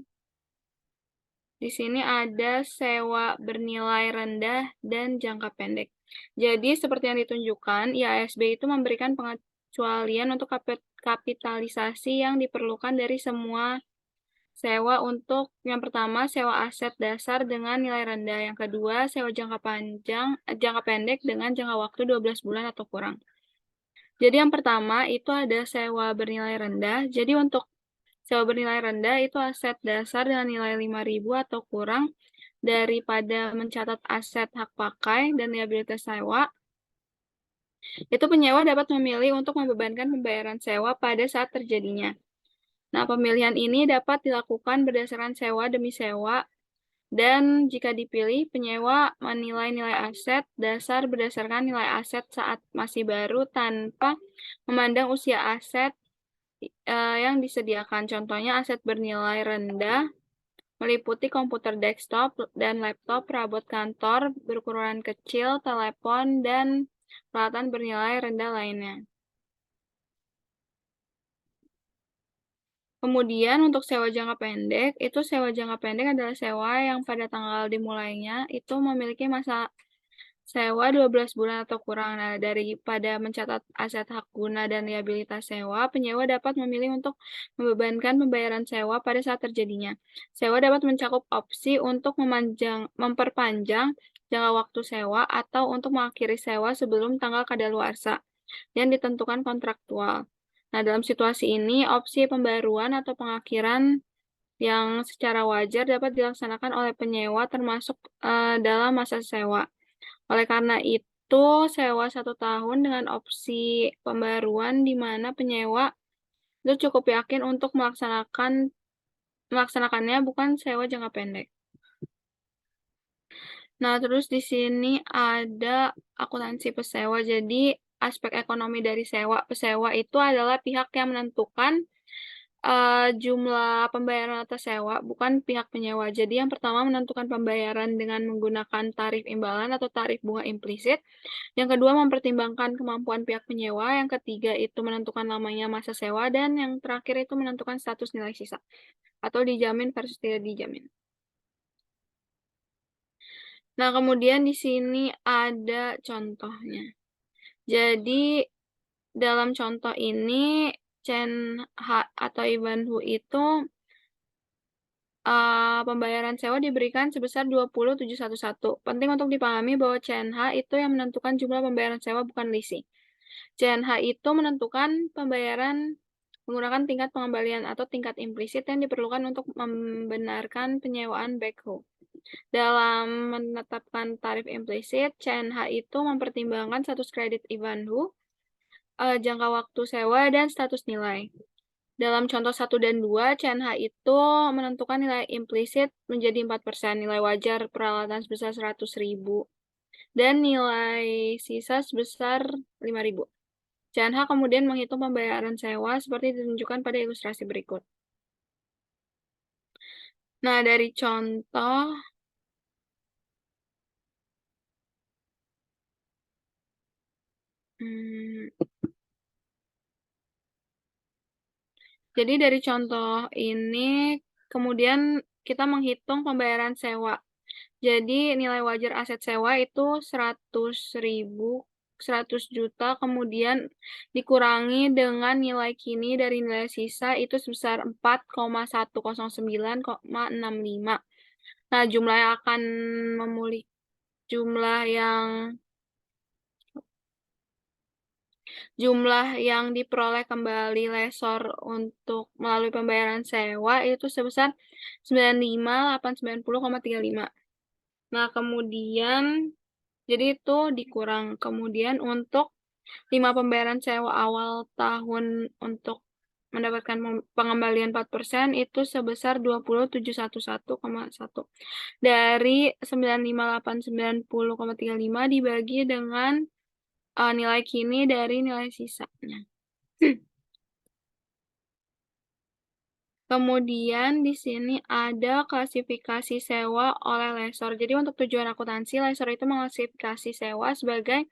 di sini ada sewa bernilai rendah dan jangka pendek. Jadi seperti yang ditunjukkan, IASB itu memberikan pengecualian untuk kapitalisasi yang diperlukan dari semua sewa untuk yang pertama, sewa aset dasar dengan nilai rendah. Yang kedua, sewa jangka pendek dengan jangka waktu 12 bulan atau kurang. Jadi yang pertama itu ada sewa bernilai rendah. Jadi untuk sewa bernilai rendah itu aset dasar dengan nilai 5.000 atau kurang daripada mencatat aset hak pakai dan liabilitas sewa. Itu penyewa dapat memilih untuk membebankan pembayaran sewa pada saat terjadinya. Nah, pemilihan ini dapat dilakukan berdasarkan sewa demi sewa, dan jika dipilih, penyewa menilai nilai aset dasar berdasarkan nilai aset saat masih baru tanpa memandang usia aset yang disediakan. Contohnya, aset bernilai rendah meliputi komputer desktop dan laptop, perabot kantor berukuran kecil, telepon, dan peralatan bernilai rendah lainnya. Kemudian untuk sewa jangka pendek, itu sewa jangka pendek adalah sewa yang pada tanggal dimulainya itu memiliki masa sewa 12 bulan atau kurang. Nah, daripada mencatat aset hak guna dan liabilitas sewa, penyewa dapat memilih untuk membebankan pembayaran sewa pada saat terjadinya. Sewa dapat mencakup opsi untuk memperpanjang jangka waktu sewa atau untuk mengakhiri sewa sebelum tanggal kadaluarsa yang ditentukan kontraktual. Nah, dalam situasi ini, opsi pembaruan atau pengakhiran yang secara wajar dapat dilaksanakan oleh penyewa termasuk dalam masa sewa. Oleh karena itu, sewa 1 tahun dengan opsi pembaruan di mana penyewa itu cukup yakin untuk melaksanakannya, bukan sewa jangka pendek. Nah, terus di sini ada akuntansi pesewa. Jadi, aspek ekonomi dari pesewa itu adalah pihak yang menentukan jumlah pembayaran atas sewa, bukan pihak penyewa. Jadi, yang pertama menentukan pembayaran dengan menggunakan tarif imbalan atau tarif bunga implisit. Yang kedua, mempertimbangkan kemampuan pihak penyewa. Yang ketiga, itu menentukan lamanya masa sewa. Dan yang terakhir, itu menentukan status nilai sisa, atau dijamin versus tidak dijamin. Nah, kemudian di sini ada contohnya. Jadi, dalam contoh ini, Chen Ha atau Ivan Hu itu pembayaran sewa diberikan sebesar 20.711. Penting untuk dipahami bahwa Chen Ha itu yang menentukan jumlah pembayaran sewa, bukan Lisi. Chen Ha itu menentukan pembayaran menggunakan tingkat pengembalian atau tingkat implisit yang diperlukan untuk membenarkan penyewaan backhoe. Dalam menetapkan tarif implisit, Chen Ha itu mempertimbangkan status kredit Ivan Hu, jangka waktu sewa, dan status nilai. Dalam contoh 1 dan 2, Chen Ha itu menentukan nilai implisit menjadi 4%, nilai wajar peralatan sebesar 100.000, dan nilai sisa sebesar 5.000. Chen Ha kemudian menghitung pembayaran sewa seperti ditunjukkan pada ilustrasi berikut. Nah, dari contoh jadi dari contoh ini kemudian kita menghitung pembayaran sewa. Jadi nilai wajar aset sewa itu 100 juta, kemudian dikurangi dengan nilai kini dari nilai sisa itu sebesar 4,109,65. Nah, jumlah yang diperoleh kembali lessor untuk melalui pembayaran sewa itu sebesar 95.890,35. Nah, kemudian jadi itu dikurang. Kemudian untuk 5 pembayaran sewa awal tahun untuk mendapatkan pengembalian 4% itu sebesar 20.711,1. Dari 95.890,35 dibagi dengan nilai kini dari nilai sisanya. Kemudian di sini ada klasifikasi sewa oleh lessor. Jadi untuk tujuan akuntansi, lessor itu mengklasifikasi sewa sebagai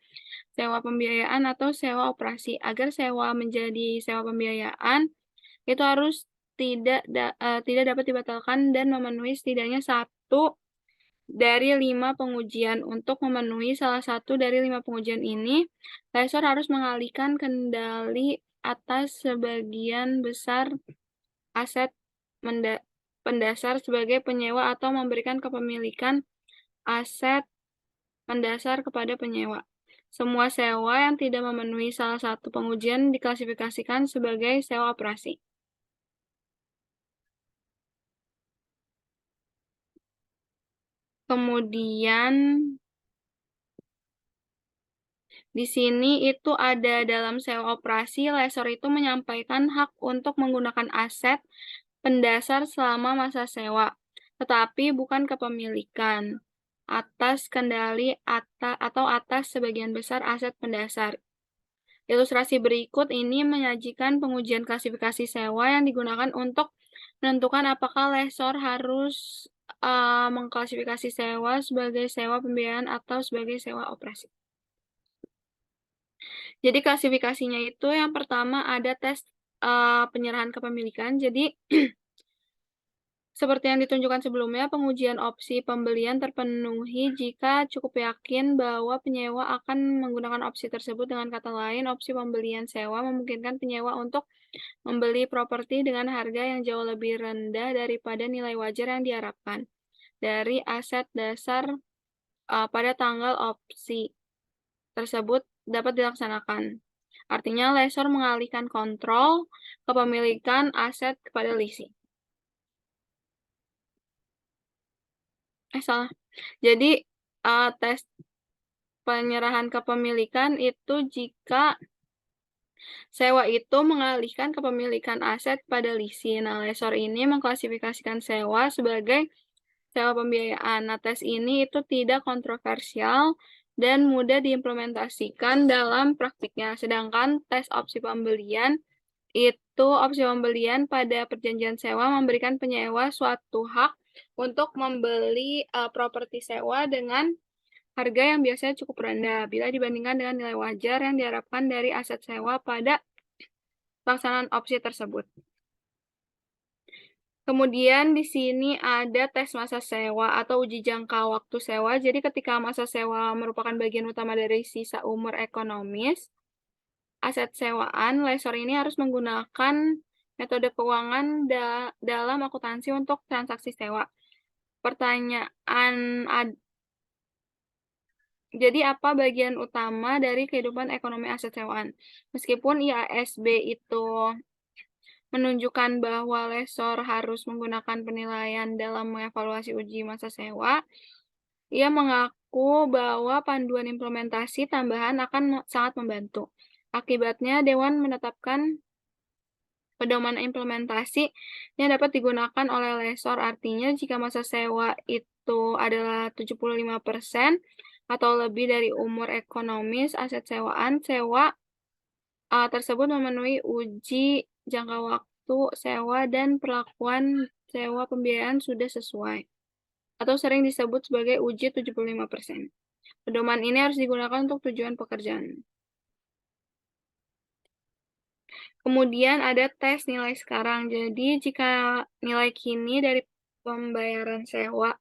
sewa pembiayaan atau sewa operasi. Agar sewa menjadi sewa pembiayaan, itu harus tidak dapat dibatalkan dan memenuhi setidaknya 1 dari 5 pengujian. Untuk memenuhi salah satu dari 5 pengujian ini, lessor harus mengalihkan kendali atas sebagian besar aset pendasar sebagai penyewa atau memberikan kepemilikan aset pendasar kepada penyewa. Semua sewa yang tidak memenuhi salah satu pengujian diklasifikasikan sebagai sewa operasi. Kemudian di sini itu ada dalam sewa operasi, lessor itu menyampaikan hak untuk menggunakan aset pendasar selama masa sewa, tetapi bukan kepemilikan atas kendali atau atas sebagian besar aset pendasar. Ilustrasi berikut ini menyajikan pengujian klasifikasi sewa yang digunakan untuk menentukan apakah lessor harus mengklasifikasi sewa sebagai sewa pembiayaan atau sebagai sewa operasi. Jadi klasifikasinya itu yang pertama ada tes penyerahan kepemilikan. Jadi seperti yang ditunjukkan sebelumnya, pengujian opsi pembelian terpenuhi jika cukup yakin bahwa penyewa akan menggunakan opsi tersebut. Dengan kata lain, opsi pembelian sewa memungkinkan penyewa untuk membeli properti dengan harga yang jauh lebih rendah daripada nilai wajar yang diharapkan dari aset dasar pada tanggal opsi tersebut dapat dilaksanakan. Artinya, lessor mengalihkan kontrol kepemilikan aset kepada leasing. Salah. Jadi, tes penyerahan kepemilikan itu jika sewa itu mengalihkan kepemilikan aset pada leasing. Nah, lessor ini mengklasifikasikan sewa sebagai sewa pembiayaan. Nah, tes ini itu tidak kontroversial dan mudah diimplementasikan dalam praktiknya. Sedangkan tes opsi pembelian itu opsi pembelian pada perjanjian sewa memberikan penyewa suatu hak untuk membeli properti sewa dengan harga yang biasanya cukup rendah bila dibandingkan dengan nilai wajar yang diharapkan dari aset sewa pada pelaksanaan opsi tersebut. Kemudian di sini ada tes masa sewa atau uji jangka waktu sewa. Jadi ketika masa sewa merupakan bagian utama dari sisa umur ekonomis aset sewaan, lessor ini harus menggunakan metode keuangan dalam akuntansi untuk transaksi sewa. Jadi apa bagian utama dari kehidupan ekonomi aset sewaan? Meskipun IASB itu menunjukkan bahwa lessor harus menggunakan penilaian dalam mengevaluasi uji masa sewa, ia mengaku bahwa panduan implementasi tambahan akan sangat membantu. Akibatnya, Dewan menetapkan pedoman implementasi yang dapat digunakan oleh lessor. Artinya, jika masa sewa itu adalah 75% atau lebih dari umur ekonomis aset sewaan, sewa tersebut memenuhi uji jangka waktu sewa dan perlakuan sewa pembiayaan sudah sesuai, atau sering disebut sebagai uji 75%. Pedoman ini harus digunakan untuk tujuan pekerjaan. Kemudian ada tes nilai sekarang. Jadi jika nilai kini dari pembayaran sewa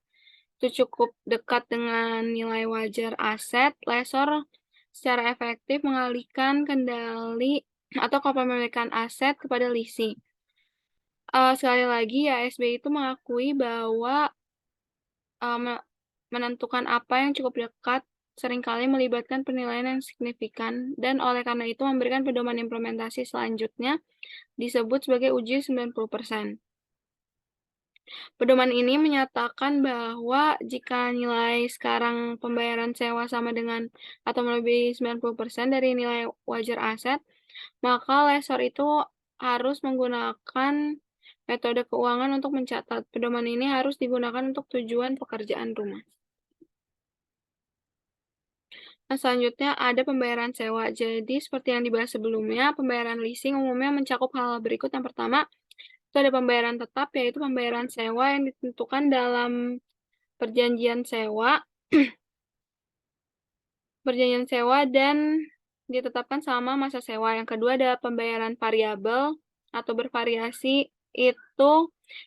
itu cukup dekat dengan nilai wajar aset, lessor secara efektif mengalihkan kendali atau kepemilikan aset kepada leasing. Sekali lagi, IASB itu mengakui bahwa menentukan apa yang cukup dekat seringkali melibatkan penilaian yang signifikan, dan oleh karena itu memberikan pedoman implementasi selanjutnya disebut sebagai uji 90%. Pedoman ini menyatakan bahwa jika nilai sekarang pembayaran sewa sama dengan atau melebihi 90% dari nilai wajar aset, maka lessor itu harus menggunakan metode keuangan untuk mencatat. Pedoman ini harus digunakan untuk tujuan pekerjaan rumah. Nah, selanjutnya ada pembayaran sewa. Jadi, seperti yang dibahas sebelumnya, pembayaran leasing umumnya mencakup hal berikut. Yang pertama, itu ada pembayaran tetap, yaitu pembayaran sewa yang ditentukan dalam perjanjian sewa dan ditetapkan selama masa sewa. Yang kedua ada pembayaran variabel atau bervariasi, itu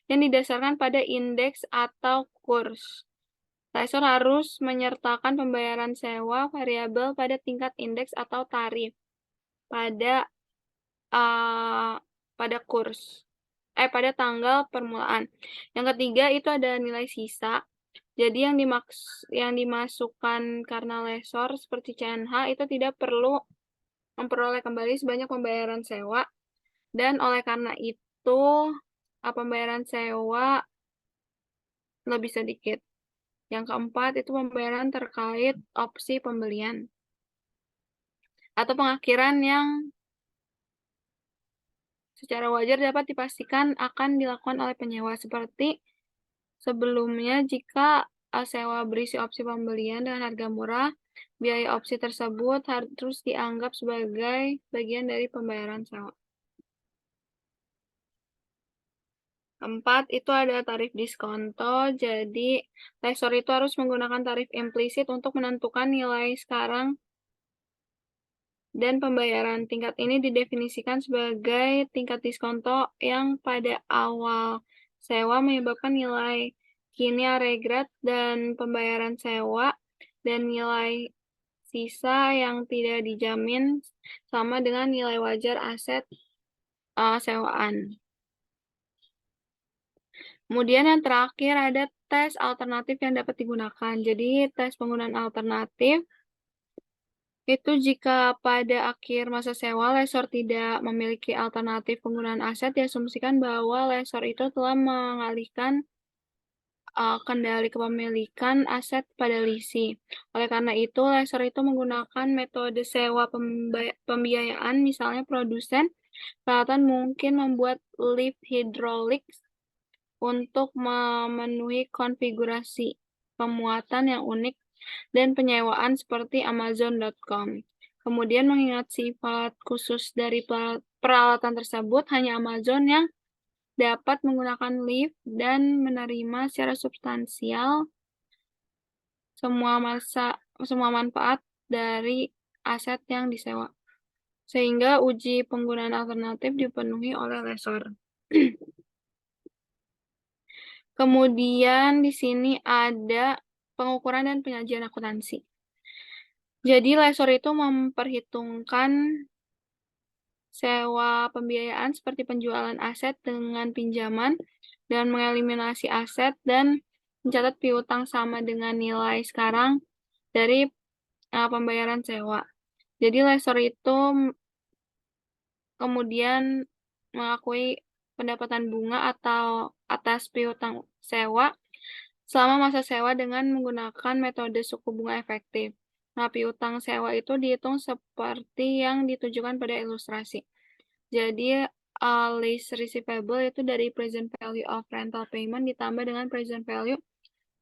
yang didasarkan pada indeks atau kurs. Lessor harus menyertakan pembayaran sewa variabel pada tingkat indeks atau tarif pada kurs. pada tanggal permulaan. Yang ketiga itu ada nilai sisa. Jadi yang dimasukkan karena lesor seperti CNH itu tidak perlu memperoleh kembali sebanyak pembayaran sewa, dan oleh karena itu pembayaran sewa lebih sedikit. Yang keempat itu pembayaran terkait opsi pembelian atau pengakhiran yang secara wajar dapat dipastikan akan dilakukan oleh penyewa, seperti sebelumnya jika sewa berisi opsi pembelian dengan harga murah, biaya opsi tersebut harus dianggap sebagai bagian dari pembayaran sewa. Keempat, itu ada tarif diskonto. Jadi, lesor itu harus menggunakan tarif implisit untuk menentukan nilai sekarang dan pembayaran. Tingkat ini didefinisikan sebagai tingkat diskonto yang pada awal sewa menyebabkan nilai kini regret dan pembayaran sewa, dan nilai sisa yang tidak dijamin sama dengan nilai wajar aset sewaan. Kemudian yang terakhir ada tes alternatif yang dapat digunakan. Jadi tes penggunaan alternatif itu jika pada akhir masa sewa lesor tidak memiliki alternatif penggunaan aset, diasumsikan bahwa lesor itu telah mengalihkan kendali kepemilikan aset pada lisi. Oleh karena itu, lesor itu menggunakan metode sewa pembiayaan, misalnya produsen peralatan mungkin membuat lift hidrolik untuk memenuhi konfigurasi pemuatan yang unik dan penyewaan seperti Amazon.com. Kemudian mengingat sifat khusus dari peralatan tersebut, hanya Amazon yang dapat menggunakan lift dan menerima secara substansial semua manfaat dari aset yang disewa, sehingga uji penggunaan alternatif dipenuhi oleh lesor. Kemudian di sini ada pengukuran dan penyajian akuntansi. Jadi lesor itu memperhitungkan sewa pembiayaan seperti penjualan aset dengan pinjaman dan mengeliminasi aset dan mencatat piutang sama dengan nilai sekarang dari pembayaran sewa. Jadi lesor itu kemudian mengakui pendapatan bunga atau atas piutang sewa selama masa sewa dengan menggunakan metode suku bunga efektif. Nah, piutang sewa itu dihitung seperti yang ditujukan pada ilustrasi. Jadi, lease receivable itu dari present value of rental payment ditambah dengan present value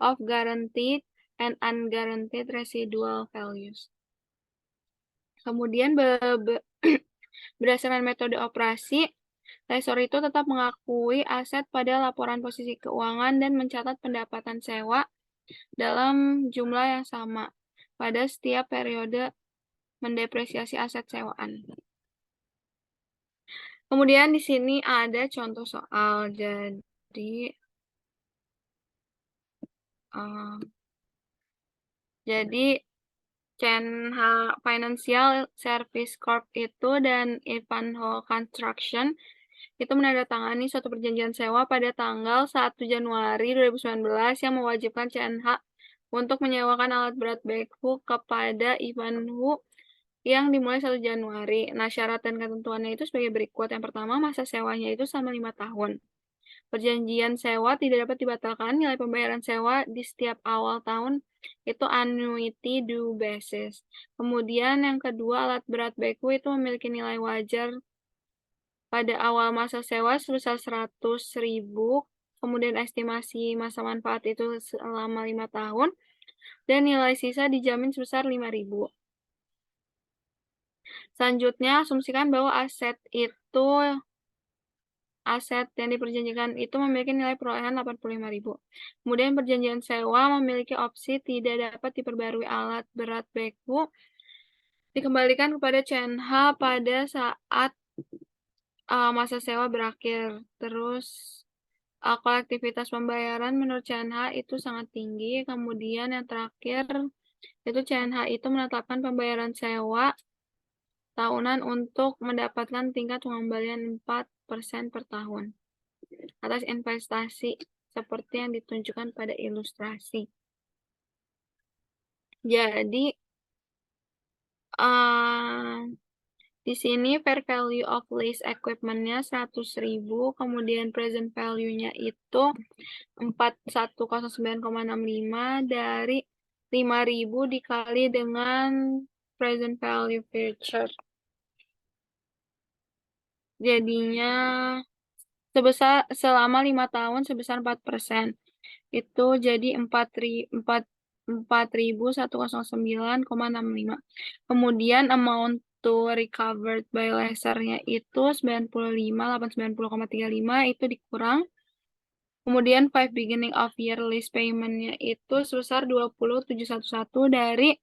of guaranteed and unguaranteed residual values. Kemudian berdasarkan metode operasi, lesor itu tetap mengakui aset pada laporan posisi keuangan dan mencatat pendapatan sewa dalam jumlah yang sama pada setiap periode mendepresiasi aset sewaan. Kemudian di sini ada contoh soal. Jadi CNH Financial Service Corp itu dan Ivanhoe Construction itu menandatangani suatu perjanjian sewa pada tanggal 1 Januari 2019 yang mewajibkan CNH untuk menyewakan alat berat backhoe kepada Ivanhoe yang dimulai 1 Januari. Nah, syarat dan ketentuannya itu sebagai berikut. Yang pertama, masa sewanya itu selama 5 tahun. Perjanjian sewa tidak dapat dibatalkan. Nilai pembayaran sewa di setiap awal tahun itu annuity due basis. Kemudian yang kedua, alat berat backhoe itu memiliki nilai wajar pada awal masa sewa sebesar 100.000, kemudian estimasi masa manfaat itu selama 5 tahun, dan nilai sisa dijamin sebesar 5.000. Selanjutnya, asumsikan bahwa aset yang diperjanjikan itu memiliki nilai perolehan 85.000. Kemudian perjanjian sewa memiliki opsi tidak dapat diperbarui alat berat backhoe dikembalikan kepada CNH pada saat masa sewa berakhir. Terus kolektivitas pembayaran menurut CNH itu sangat tinggi. Kemudian yang terakhir itu CNH itu menetapkan pembayaran sewa tahunan untuk mendapatkan tingkat pengembalian 4% per tahun. atas investasi seperti yang ditunjukkan pada ilustrasi. Jadi di sini fair value of lease equipment-nya 100.000, kemudian present value-nya itu 4109,65 dari 5.000 dikali dengan present value future. Jadinya selama 5 tahun sebesar 4%. Itu jadi 4.109,65. Kemudian amount to recovered by lessor-nya itu 95.890,35 itu dikurang. Kemudian 5 beginning of year lease payment-nya itu sebesar 20.711 dari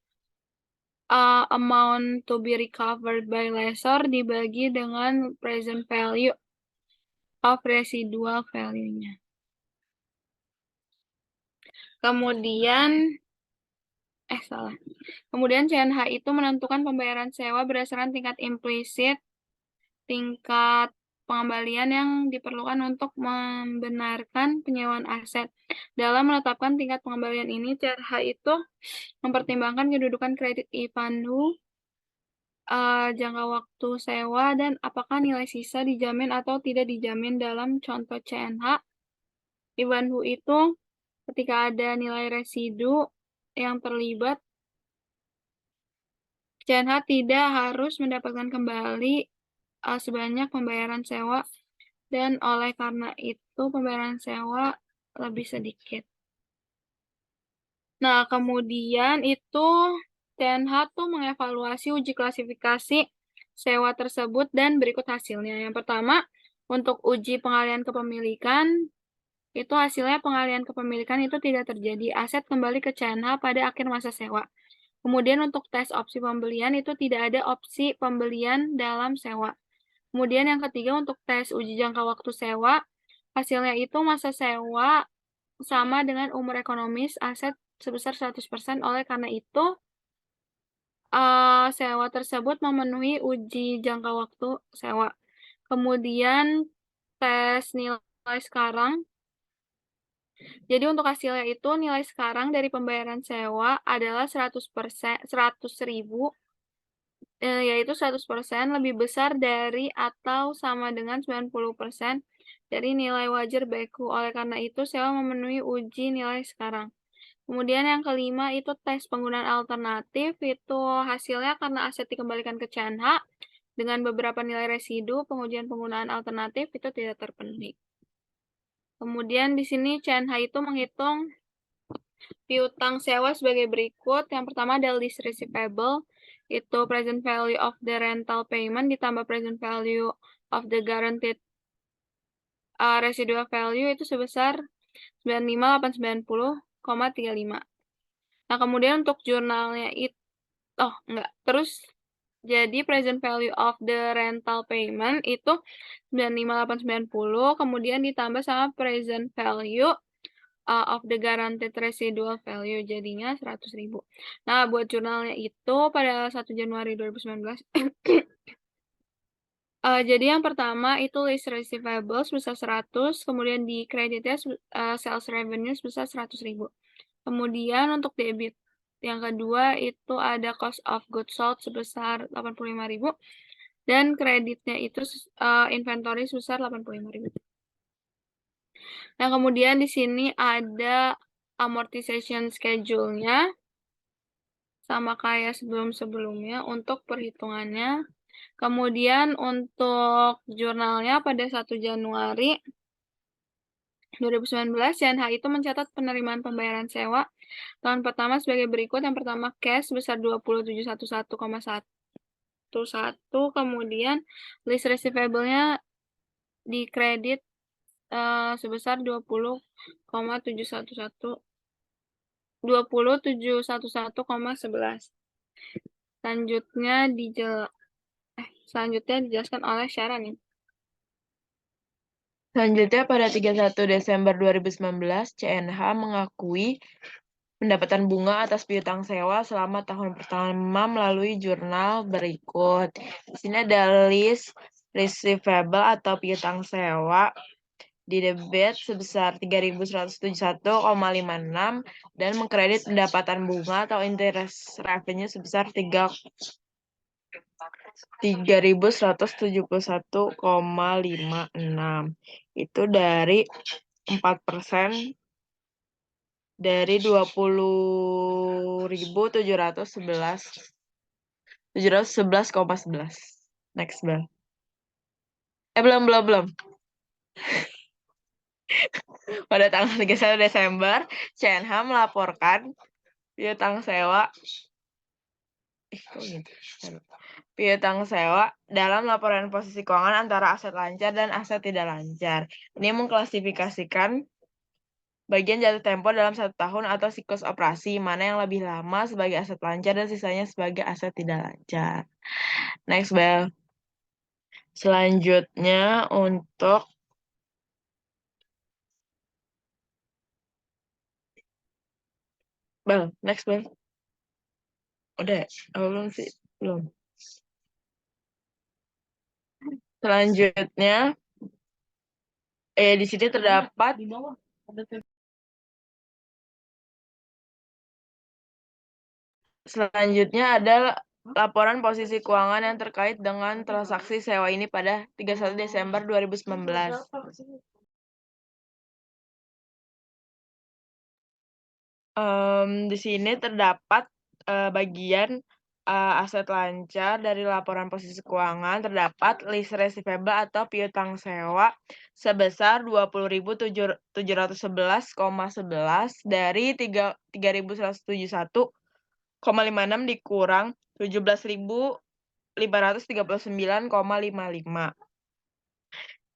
amount to be recovered by lessor dibagi dengan present value of residual value-nya. Kemudian Kemudian CNH itu menentukan pembayaran sewa berdasarkan tingkat implisit, tingkat pengembalian yang diperlukan untuk membenarkan penyewaan aset. Dalam menetapkan tingkat pengembalian ini, CNH itu mempertimbangkan kedudukan kredit Ivanhoe, jangka waktu sewa, dan apakah nilai sisa dijamin atau tidak dijamin. Dalam contoh CNH, Ivanhoe itu ketika ada nilai residu yang terlibat, CNH tidak harus mendapatkan kembali sebanyak pembayaran sewa, dan oleh karena itu pembayaran sewa lebih sedikit. Nah, kemudian itu CNH tuh mengevaluasi uji klasifikasi sewa tersebut dan berikut hasilnya. Yang pertama, untuk uji pengalian kepemilikan, itu hasilnya pengalian kepemilikan itu tidak terjadi. Aset kembali ke CNH pada akhir masa sewa. Kemudian untuk tes opsi pembelian itu tidak ada opsi pembelian dalam sewa. Kemudian yang ketiga untuk tes uji jangka waktu sewa, hasilnya itu masa sewa sama dengan umur ekonomis aset sebesar 100%. Oleh karena itu, sewa tersebut memenuhi uji jangka waktu sewa. Kemudian tes nilai sekarang. Jadi untuk hasilnya itu nilai sekarang dari pembayaran sewa adalah 100.000, yaitu 100% lebih besar dari atau sama dengan 90% dari nilai wajar BQ. Oleh karena itu sewa memenuhi uji nilai sekarang. Kemudian yang kelima itu tes penggunaan alternatif, itu hasilnya karena aset dikembalikan ke CNH dengan beberapa nilai residu, pengujian penggunaan alternatif itu tidak terpenuhi. Kemudian di sini CNH itu menghitung piutang sewa sebagai berikut. Yang pertama ada lease receivable, itu present value of the rental payment ditambah present value of the guaranteed residual value itu sebesar 95.890,35. Nah, kemudian untuk jurnalnya itu terus jadi present value of the rental payment itu 95.890, kemudian ditambah sama present value of the guaranteed residual value, jadinya 100.000. Nah, buat jurnalnya itu pada 1 Januari 2019, jadi yang pertama itu lease receivable sebesar 100, kemudian di kreditnya sales revenue sebesar 100.000. Kemudian untuk debit yang kedua itu ada cost of goods sold sebesar 85.000 dan kreditnya itu inventory sebesar 85.000. Nah, kemudian di sini ada amortization schedule-nya sama kayak sebelum-sebelumnya untuk perhitungannya. Kemudian untuk jurnalnya pada 1 Januari 2019, CNH itu mencatat penerimaan pembayaran sewa tahun pertama sebagai berikut. Yang pertama cash sebesar 20.711,11, kemudian lease receivable-nya di kredit sebesar 20.711,11. Selanjutnya dijelaskan oleh Syarani. Selanjutnya pada 31 Desember 2019, CNH mengakui pendapatan bunga atas piutang sewa selama tahun pertama melalui jurnal berikut. Di sini ada list receivable atau piutang sewa didebit sebesar 3.171,56 dan mengkredit pendapatan bunga atau interest revenue sebesar 3.171,56. Itu dari 4% dari 711,11. Next, Bel. Belum. Pada tanggal 31 Desember, CNH melaporkan piutang sewa piutang sewa dalam laporan posisi keuangan antara aset lancar dan aset tidak lancar. Ini mengklasifikasikan bagian jatuh tempo dalam 1 tahun atau siklus operasi, mana yang lebih lama sebagai aset lancar dan sisanya sebagai aset tidak lancar. Next, Bel. Selanjutnya untuk Bel, next, Bel. Udah, belum sih? Belum. Selanjutnya, di sini terdapat selanjutnya ada laporan posisi keuangan yang terkait dengan transaksi sewa ini pada 31 Desember 2019. Di sini terdapat bagian aset lancar dari laporan posisi keuangan, terdapat list receivable atau piutang sewa sebesar 20.711,11 dari 3.171,56 dikurang 17.539,55.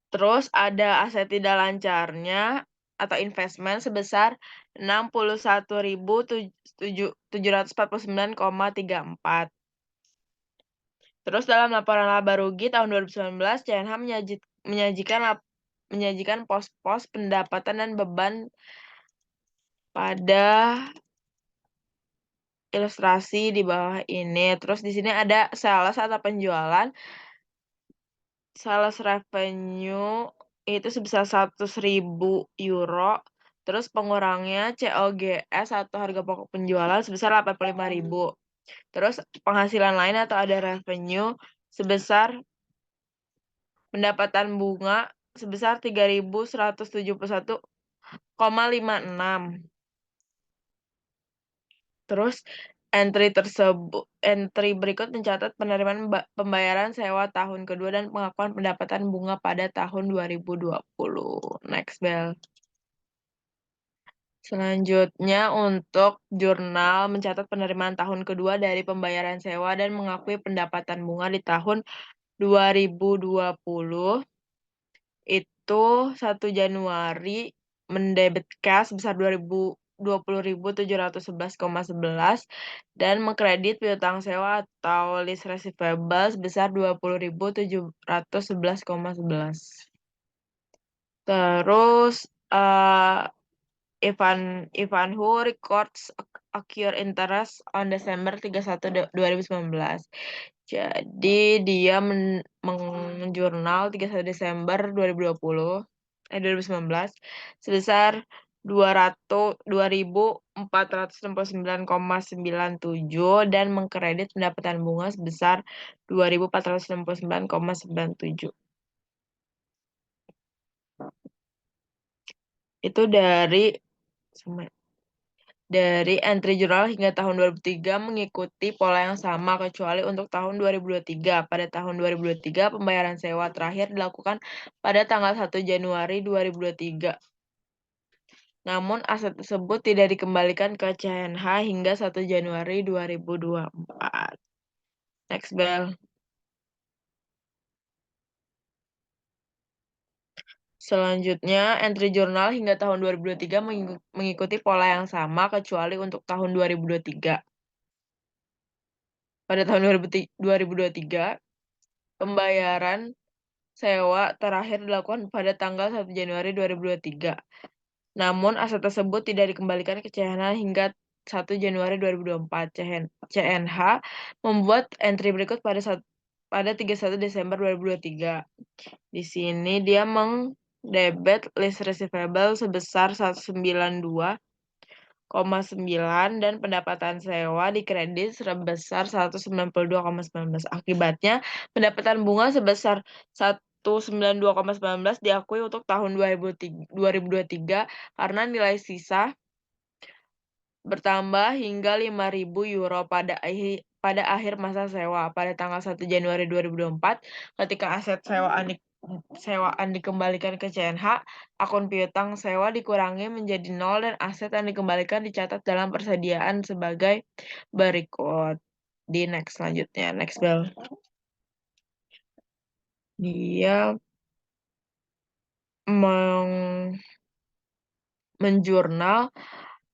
Terus ada aset tidak lancarnya atau investment sebesar 61.749,34. Terus dalam laporan laba rugi tahun 2019, CNH menyajikan pos-pos pendapatan dan beban pada ilustrasi di bawah ini. Terus di sini ada sales atau penjualan. Sales revenue itu sebesar 100.000 euro. Terus pengurangnya COGS atau harga pokok penjualan sebesar 85.000. Terus penghasilan lain atau ada revenue sebesar pendapatan bunga sebesar 3.171,56. Terus entry berikut mencatat penerimaan pembayaran sewa tahun kedua dan pengakuan pendapatan bunga pada tahun 2020. Next, Bel. Selanjutnya untuk jurnal mencatat penerimaan tahun kedua dari pembayaran sewa dan mengakui pendapatan bunga di tahun 2020. Itu 1 Januari mendebit cash sebesar 20.711,11 dan mengkredit piutang sewa atau list receivable sebesar 20.711,11. Terus Ivanhoe records accrued interest on December 31, 2019. Jadi dia menjurnal 31 Desember 2019 sebesar 2.469,97 dan mengkredit pendapatan bunga sebesar 2.469,97. Itu dari entry jurnal hingga tahun 2003 mengikuti pola yang sama kecuali untuk tahun 2023. Pada tahun 2023, pembayaran sewa terakhir dilakukan pada tanggal 1 Januari 2023. Namun aset tersebut tidak dikembalikan ke CNH hingga 1 Januari 2024. Next, Bel. Selanjutnya, entry jurnal hingga tahun 2023 mengikuti pola yang sama kecuali untuk tahun 2023. Pada tahun 2023, pembayaran sewa terakhir dilakukan pada tanggal 1 Januari 2023. Namun, aset tersebut tidak dikembalikan ke CNH hingga 1 Januari 2024. CNH membuat entry berikut pada 31 Desember 2023. Di sini dia debit list receivable sebesar 192,9 dan pendapatan sewa dikredit sebesar 192,19. Akibatnya, pendapatan bunga sebesar 192,19 diakui untuk tahun 2023 karena nilai sisa bertambah hingga 5.000 euro pada akhir masa sewa pada tanggal 1 Januari 2024 ketika aset sewaan dikembalikan ke CNH, akun piutang sewa dikurangi menjadi 0 dan aset yang dikembalikan dicatat dalam persediaan sebagai berikut. Di next selanjutnya, next bell. Dia menjurnal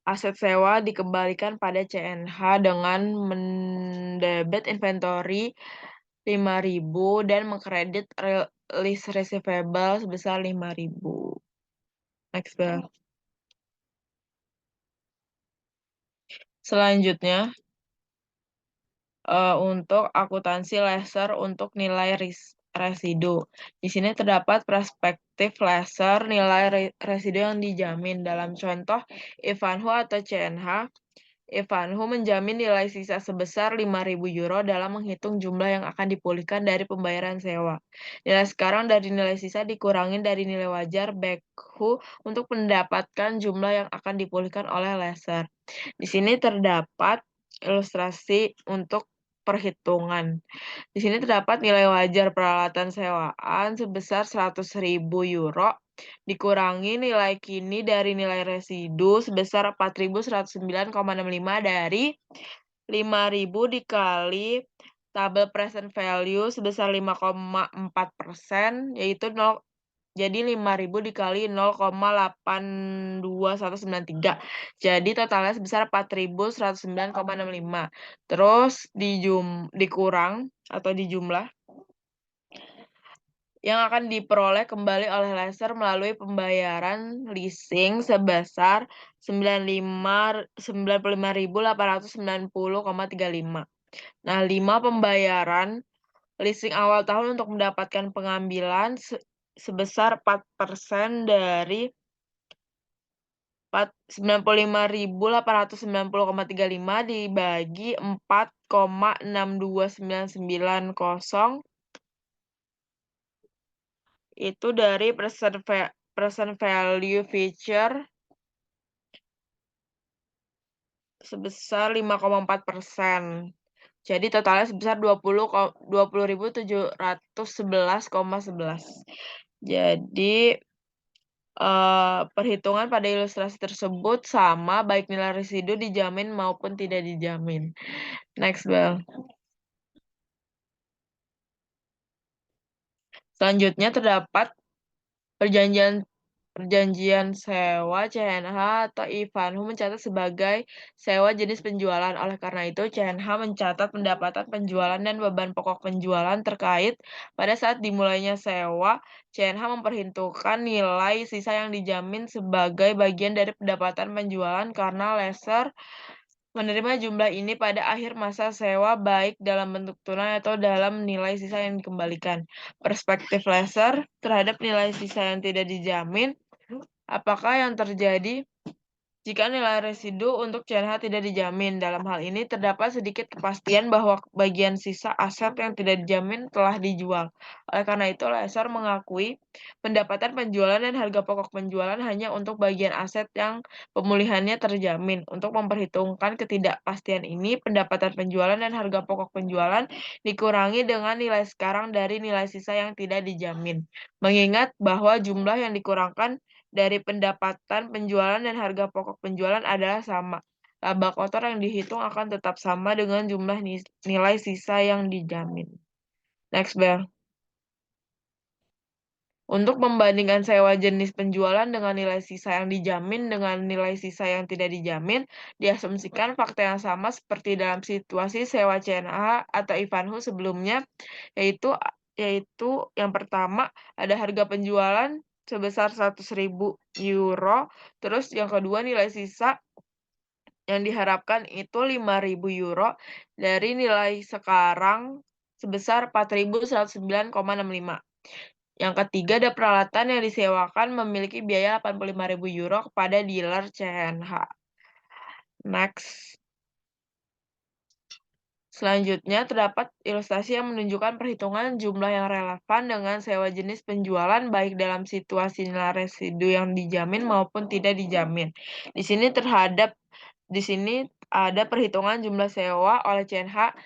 aset sewa dikembalikan pada CNH dengan mendebit inventory 5.000 dan mengkredit list receivable sebesar 5.000. Next bell. Selanjutnya, untuk akuntansi laser untuk nilai residu. Di sini terdapat perspektif laser nilai residu yang dijamin. Dalam contoh Ivanhoe atau CNH, Ivanhoe menjamin nilai sisa sebesar 5.000 euro dalam menghitung jumlah yang akan dipulihkan dari pembayaran sewa. Nilai sekarang dari nilai sisa dikurangi dari nilai wajar Backhoe untuk mendapatkan jumlah yang akan dipulihkan oleh laser. Di sini terdapat ilustrasi untuk perhitungan. Di sini terdapat nilai wajar peralatan sewaan sebesar 100.000 euro dikurangi nilai kini dari nilai residu sebesar 4.109,65 dari 5.000 dikali tabel present value sebesar 5,4%, yaitu 0. Jadi 5.000 dikali 0,82193. Jadi totalnya sebesar 4.109,65. Terus dikurang atau dijumlah yang akan diperoleh kembali oleh laser melalui pembayaran leasing sebesar 95.890,35. Nah, 5 pembayaran leasing awal tahun untuk mendapatkan pengambilan sebesar 4% dari 95.890,35 dibagi 4,62990 itu dari present value feature sebesar 5,4%. Jadi totalnya sebesar 20.711,11. Jadi perhitungan pada ilustrasi tersebut sama baik nilai residu dijamin maupun tidak dijamin. Next bell. Selanjutnya terdapat perjanjian sewa CNH atau Ivanhoe mencatat sebagai sewa jenis penjualan. Oleh karena itu, CNH mencatat pendapatan penjualan dan beban pokok penjualan terkait pada saat dimulainya sewa. CNH memperhitungkan nilai sisa yang dijamin sebagai bagian dari pendapatan penjualan karena laser menerima jumlah ini pada akhir masa sewa baik dalam bentuk tunai atau dalam nilai sisa yang dikembalikan. Perspektif laser terhadap nilai sisa yang tidak dijamin, apakah yang terjadi jika nilai residu untuk CNH tidak dijamin? Dalam hal ini terdapat sedikit kepastian bahwa bagian sisa aset yang tidak dijamin telah dijual. Oleh karena itu, laser mengakui pendapatan penjualan dan harga pokok penjualan hanya untuk bagian aset yang pemulihannya terjamin. Untuk memperhitungkan ketidakpastian ini, pendapatan penjualan dan harga pokok penjualan dikurangi dengan nilai sekarang dari nilai sisa yang tidak dijamin. Mengingat bahwa jumlah yang dikurangkan dari pendapatan penjualan dan harga pokok penjualan adalah sama. Laba kotor yang dihitung akan tetap sama dengan jumlah nilai sisa yang dijamin. Next bell. Untuk membandingkan sewa jenis penjualan dengan nilai sisa yang dijamin dengan nilai sisa yang tidak dijamin, diasumsikan fakta yang sama seperti dalam situasi sewa CNH atau Ivanhoe sebelumnya, yaitu yang pertama ada harga penjualan sebesar 100.000 euro, terus yang kedua nilai sisa yang diharapkan itu 5.000 euro dari nilai sekarang sebesar 4.109,65. Yang ketiga, ada peralatan yang disewakan memiliki biaya 85.000 euro kepada dealer CNH. Next. Selanjutnya, terdapat ilustrasi yang menunjukkan perhitungan jumlah yang relevan dengan sewa jenis penjualan baik dalam situasi nilai residu yang dijamin maupun tidak dijamin. Di sini ada perhitungan jumlah sewa oleh CNH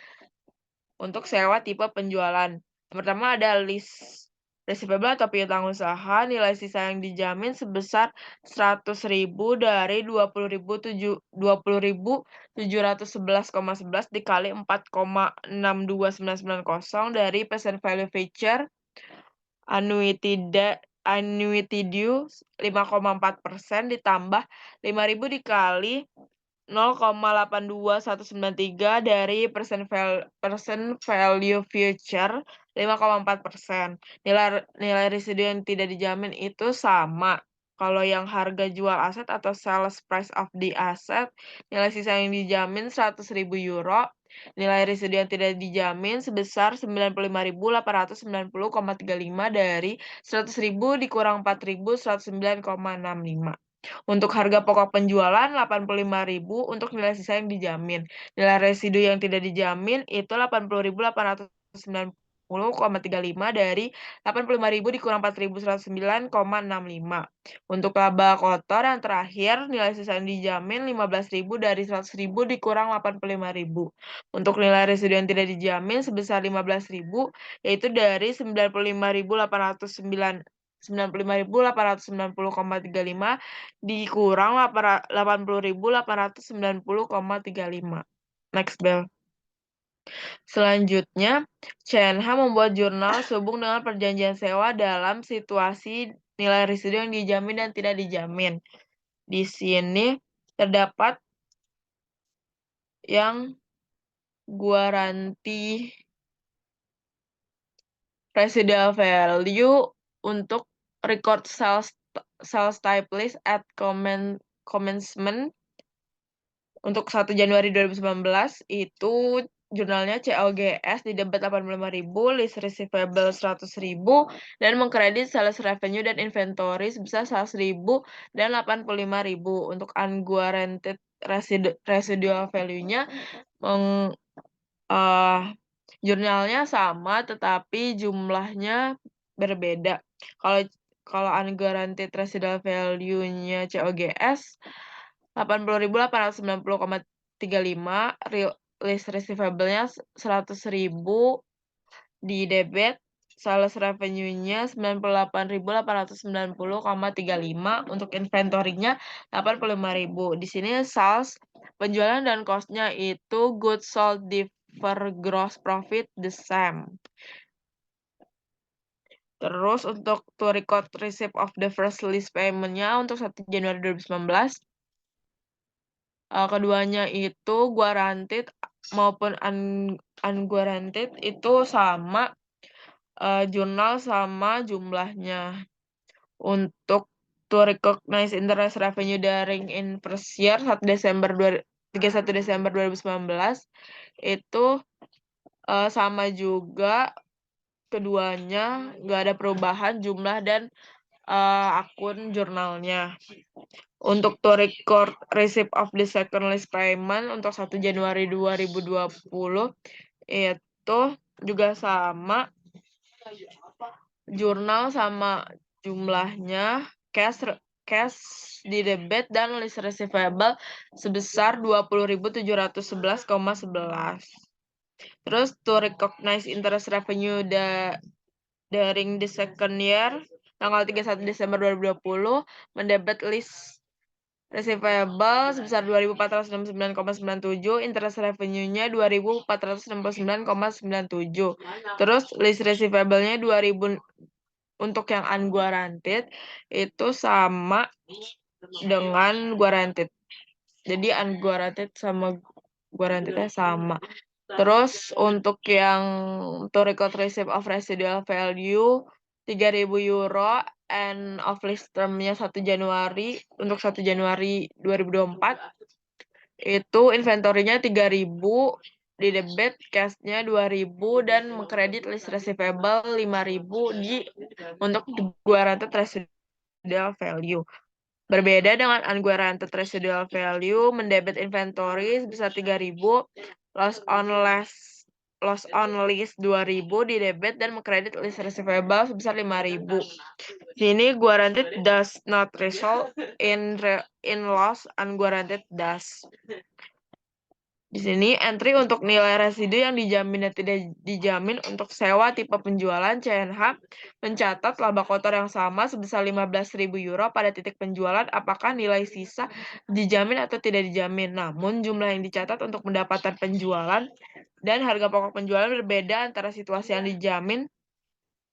untuk sewa tipe penjualan. Pertama ada list receivable atau piutang usaha, nilai sisa yang dijamin sebesar 100.000 dari 20.711,11 dikali 4,62990 dari present value feature annuity due 5,4% ditambah 5.000 dikali 0,82193 dari persen value future 5,4%. Nilai residu yang tidak dijamin itu sama. Kalau yang harga jual aset atau sales price of the asset, nilai sisa yang dijamin 100.000 euro, nilai residu yang tidak dijamin sebesar 95.890,35 dari 100.000 dikurang 4.109,65. Untuk harga pokok penjualan 85.000 untuk nilai sisa yang dijamin. Nilai residu yang tidak dijamin itu 80.890,35 dari 85.000 dikurang 4.109,65. Untuk laba kotor yang terakhir, nilai sisa yang dijamin 15.000 dari 100.000 dikurang 85.000. Untuk nilai residu yang tidak dijamin sebesar 15.000 yaitu dari 95.890,35 dikurang 80.890,35. Next, Bel. Selanjutnya, CNH membuat jurnal sehubung dengan perjanjian sewa dalam situasi nilai residu yang dijamin dan tidak dijamin. Di sini terdapat yang guaranti residual value untuk record sales type list at commencement untuk 1 Januari 2019 itu jurnalnya COGS di debit 85.000, list receivable 100.000, dan mengkredit sales revenue dan inventory sebesar 100.000 dan 85.000. Untuk unguaranteed residual value-nya jurnalnya sama tetapi jumlahnya berbeda. Kalau unguaranteed residual value-nya COGS 80.890,35, list receivable-nya 100.000 di debit, sales revenue-nya 98.890,35, untuk inventory-nya 85.000. Di sini sales, penjualan dan cost-nya itu goods sold diver gross profit the same. Terus untuk to record receipt of the first lease payment-nya untuk 1 Januari 2019, keduanya itu guaranteed maupun unguaranteed itu sama, jurnal sama jumlahnya. Untuk to recognize interest revenue daring in first year 31 Desember 2019 itu sama juga, keduanya nggak ada perubahan jumlah dan akun jurnalnya. Untuk to record receipt of the second lease payment untuk 1 Januari 2020 itu juga sama, jurnal sama jumlahnya, cash di debit dan list receivable sebesar 20.711,11. Terus to recognize interest revenue during the second year tanggal 31 Desember 2020 mendebit list receivable sebesar 2.469,97, interest revenue-nya 2.469,97. Terus list receivable-nya 2.000 untuk yang unguaranteed itu sama dengan guaranteed. Jadi unguaranteed sama guaranteed-nya sama. Terus untuk yang to record receipt of residual value 3.000 euro and of lease term-nya 1 Januari untuk 1 Januari 2024 itu inventory-nya 3.000 di debit cash-nya 2.000 dan mengkredit list receivable 5.000 untuk guaranteed residual value. Berbeda dengan unguaranteed residual value, mendebit inventory sebesar 3.000, loss on list 2.000 di debit dan mengkredit list receivable sebesar 5.000. Sini guaranteed does not result in loss, unguaranteed does. Di sini entry untuk nilai residu yang dijamin dan tidak dijamin untuk sewa tipe penjualan CNH mencatat laba kotor yang sama sebesar 15.000 euro pada titik penjualan apakah nilai sisa dijamin atau tidak dijamin. Namun jumlah yang dicatat untuk mendapatkan penjualan dan harga pokok penjualan berbeda antara situasi yang dijamin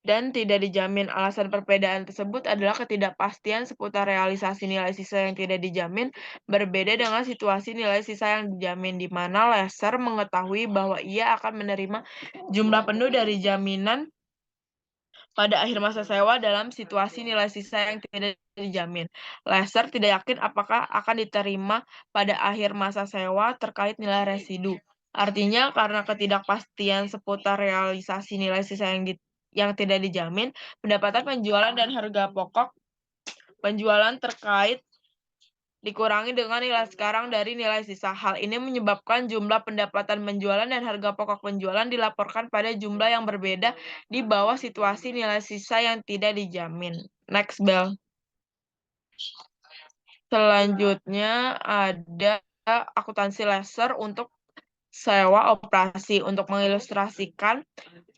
dan tidak dijamin. Alasan perbedaan tersebut adalah ketidakpastian seputar realisasi nilai sisa yang tidak dijamin berbeda dengan situasi nilai sisa yang dijamin, di mana lessor mengetahui bahwa ia akan menerima jumlah penuh dari jaminan pada akhir masa sewa dalam situasi nilai sisa yang tidak dijamin. Lessor tidak yakin apakah akan diterima pada akhir masa sewa terkait nilai residu. Artinya, karena ketidakpastian seputar realisasi nilai sisa yang tidak dijamin, pendapatan penjualan dan harga pokok penjualan terkait dikurangi dengan nilai sekarang dari nilai sisa. Hal ini menyebabkan jumlah pendapatan penjualan dan harga pokok penjualan dilaporkan pada jumlah yang berbeda di bawah situasi nilai sisa yang tidak dijamin. Next, Bel. Selanjutnya ada akuntansi lessor untuk sewa operasi. Untuk mengilustrasikan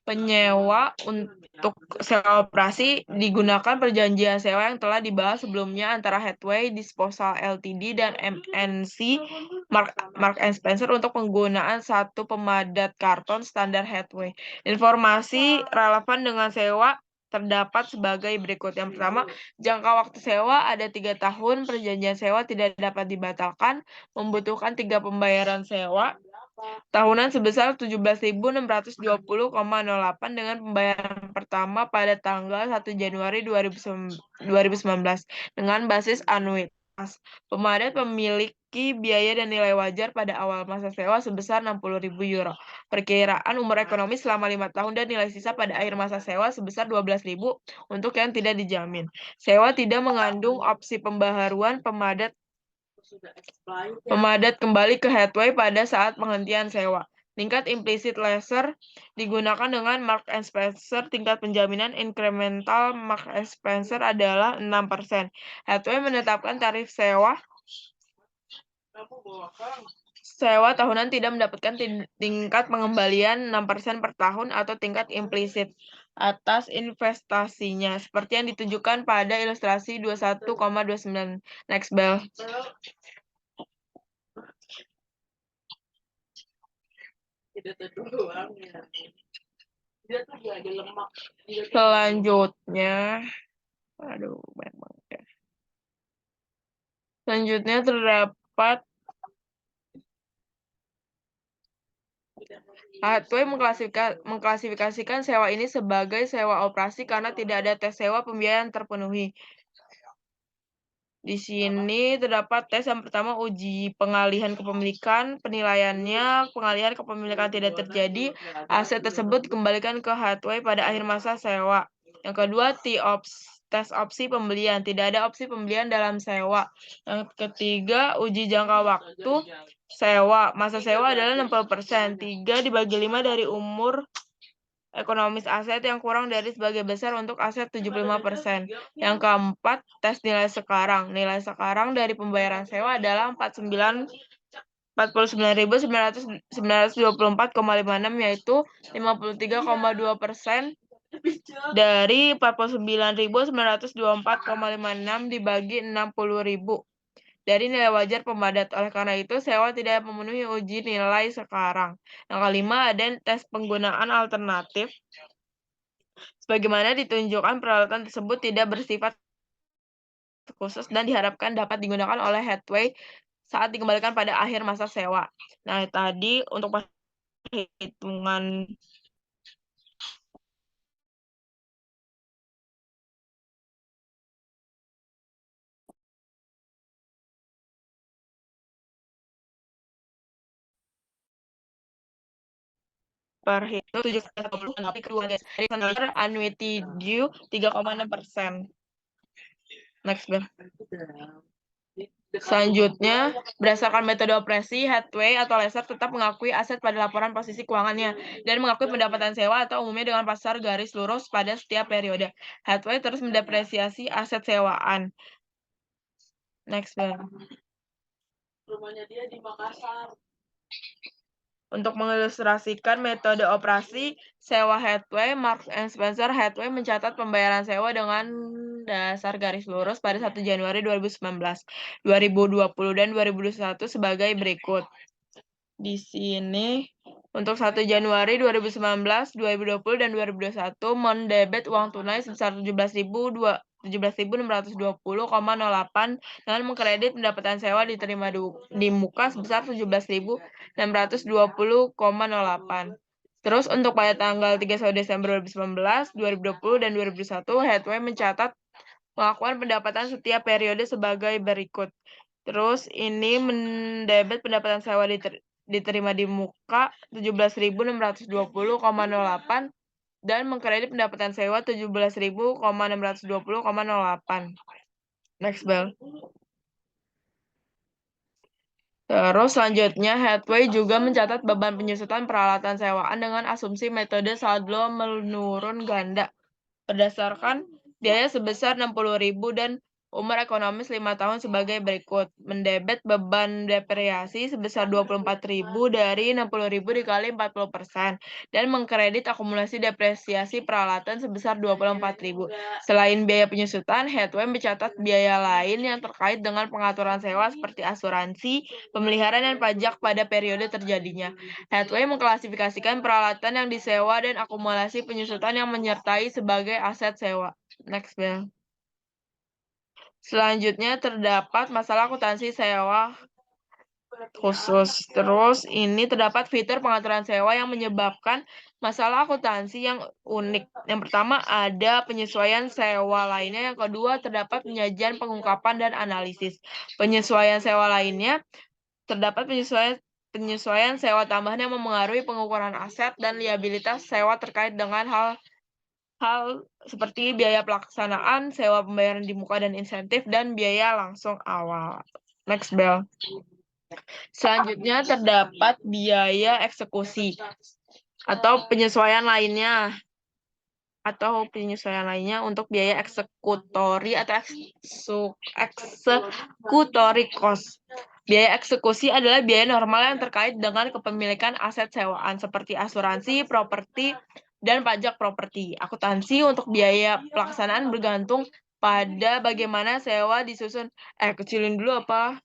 penyewa untuk sewa operasi digunakan perjanjian sewa yang telah dibahas sebelumnya antara Hathaway Disposal Ltd dan MNC Mark & Spencer untuk penggunaan satu pemadat karton standar Hathaway. Informasi relevan dengan sewa terdapat sebagai berikut. Yang pertama, jangka waktu sewa ada 3 tahun, perjanjian sewa tidak dapat dibatalkan, membutuhkan 3 pembayaran sewa tahunan sebesar 17.620,08 dengan pembayaran pertama pada tanggal 1 Januari 2019 dengan basis anuitas. Pemadat memiliki biaya dan nilai wajar pada awal masa sewa sebesar 60.000 euro. Perkiraan umur ekonomi selama 5 tahun dan nilai sisa pada akhir masa sewa sebesar 12.000 untuk yang tidak dijamin. Sewa tidak mengandung opsi pembaharuan pemadat kembali ke Hathaway pada saat penghentian sewa. Tingkat implisit lessor digunakan dengan Mark & Spencer. Tingkat penjaminan incremental Mark & Spencer adalah 6%. Hathaway menetapkan tarif sewa tahunan tidak mendapatkan tingkat pengembalian 6% per tahun atau tingkat implisit atas investasinya, seperti yang ditunjukkan pada ilustrasi 21,29. Next, Bel. Selanjutnya, aduh, banyak banget ya. Selanjutnya terdapat Hathaway mengklasifikasikan sewa ini sebagai sewa operasi karena tidak ada tes sewa pembiayaan terpenuhi. Di sini terdapat tes yang pertama, uji pengalihan kepemilikan. Penilaiannya, pengalihan kepemilikan tidak terjadi. Aset tersebut dikembalikan ke Hathaway pada akhir masa sewa. Yang kedua, tes opsi pembelian. Tidak ada opsi pembelian dalam sewa. Yang ketiga, uji jangka waktu sewa. Masa sewa adalah 60%. 3 dibagi 5 dari umur ekonomis aset yang kurang dari sebagai besar untuk aset 75%. Yang keempat, tes nilai sekarang. Nilai sekarang dari pembayaran sewa adalah 49.924,56 yaitu 53,2% dari 49.924,56 dibagi 60.000 dari nilai wajar pemadat. Oleh karena itu, sewa tidak memenuhi uji nilai sekarang. Yang kelima, ada tes penggunaan alternatif. Sebagaimana ditunjukkan, peralatan tersebut tidak bersifat khusus dan diharapkan dapat digunakan oleh Hathaway saat dikembalikan pada akhir masa sewa. Nah, tadi untuk perhitungan per itu 7,20, tapi kedua guys. Dari standar annuity due 3,6%. Next, Bel. Selanjutnya, berdasarkan metode operasi, Hathaway atau Lesser tetap mengakui aset pada laporan posisi keuangannya dan mengakui pendapatan sewa atau umumnya dengan pasar garis lurus pada setiap periode. Hathaway terus mendepresiasi aset sewaan. Next, Bel. Rumahnya dia di Makassar. Untuk mengilustrasikan metode operasi sewa Hathaway, Marks & Spencer Hathaway mencatat pembayaran sewa dengan dasar garis lurus pada 1 Januari 2019, 2020, dan 2021 sebagai berikut. Di sini, untuk 1 Januari 2019, 2020, dan 2021 mendebet uang tunai sebesar 17.620,08 dengan mengkredit pendapatan sewa diterima di muka sebesar 17.620,08. Terus untuk pada tanggal 31 Desember 2019, 2020, dan 2021, Hathaway mencatat pengakuan pendapatan setiap periode sebagai berikut. Terus ini mendebet pendapatan sewa diterima di muka 17.620,08 dan mengkredit pendapatan sewa 17.620,08. Next, Bel. Terus selanjutnya, Hathaway juga mencatat beban penyusutan peralatan sewaan dengan asumsi metode saldo menurun ganda. Berdasarkan biaya sebesar 60.000 dan umur ekonomis 5 tahun sebagai berikut. Mendebet beban depresiasi sebesar 24.000 dari 60.000 dikali 40% dan mengkredit akumulasi depresiasi peralatan sebesar 24.000. Selain biaya penyusutan, Hathaway mencatat biaya lain yang terkait dengan pengaturan sewa seperti asuransi, pemeliharaan, dan pajak pada periode terjadinya. Hathaway mengklasifikasikan peralatan yang disewa dan akumulasi penyusutan yang menyertai sebagai aset sewa. Next, Bel. Selanjutnya terdapat masalah akuntansi sewa khusus. Terus ini terdapat fitur pengaturan sewa yang menyebabkan masalah akuntansi yang unik. Yang pertama ada penyesuaian sewa lainnya. Yang kedua terdapat penyajian, pengungkapan, dan analisis. Penyesuaian sewa lainnya terdapat penyesuaian sewa tambahan yang memengaruhi pengukuran aset dan liabilitas sewa terkait dengan hal seperti biaya pelaksanaan, sewa pembayaran di muka dan insentif, dan biaya langsung awal. Next, Bel. Selanjutnya terdapat biaya eksekusi atau penyesuaian lainnya untuk biaya eksekutori atau eksekutori cost. Biaya eksekusi adalah biaya normal yang terkait dengan kepemilikan aset sewaan seperti asuransi, properti, dan pajak properti. Akuntansi untuk biaya pelaksanaan bergantung pada bagaimana sewa disusun. Kecilin dulu apa?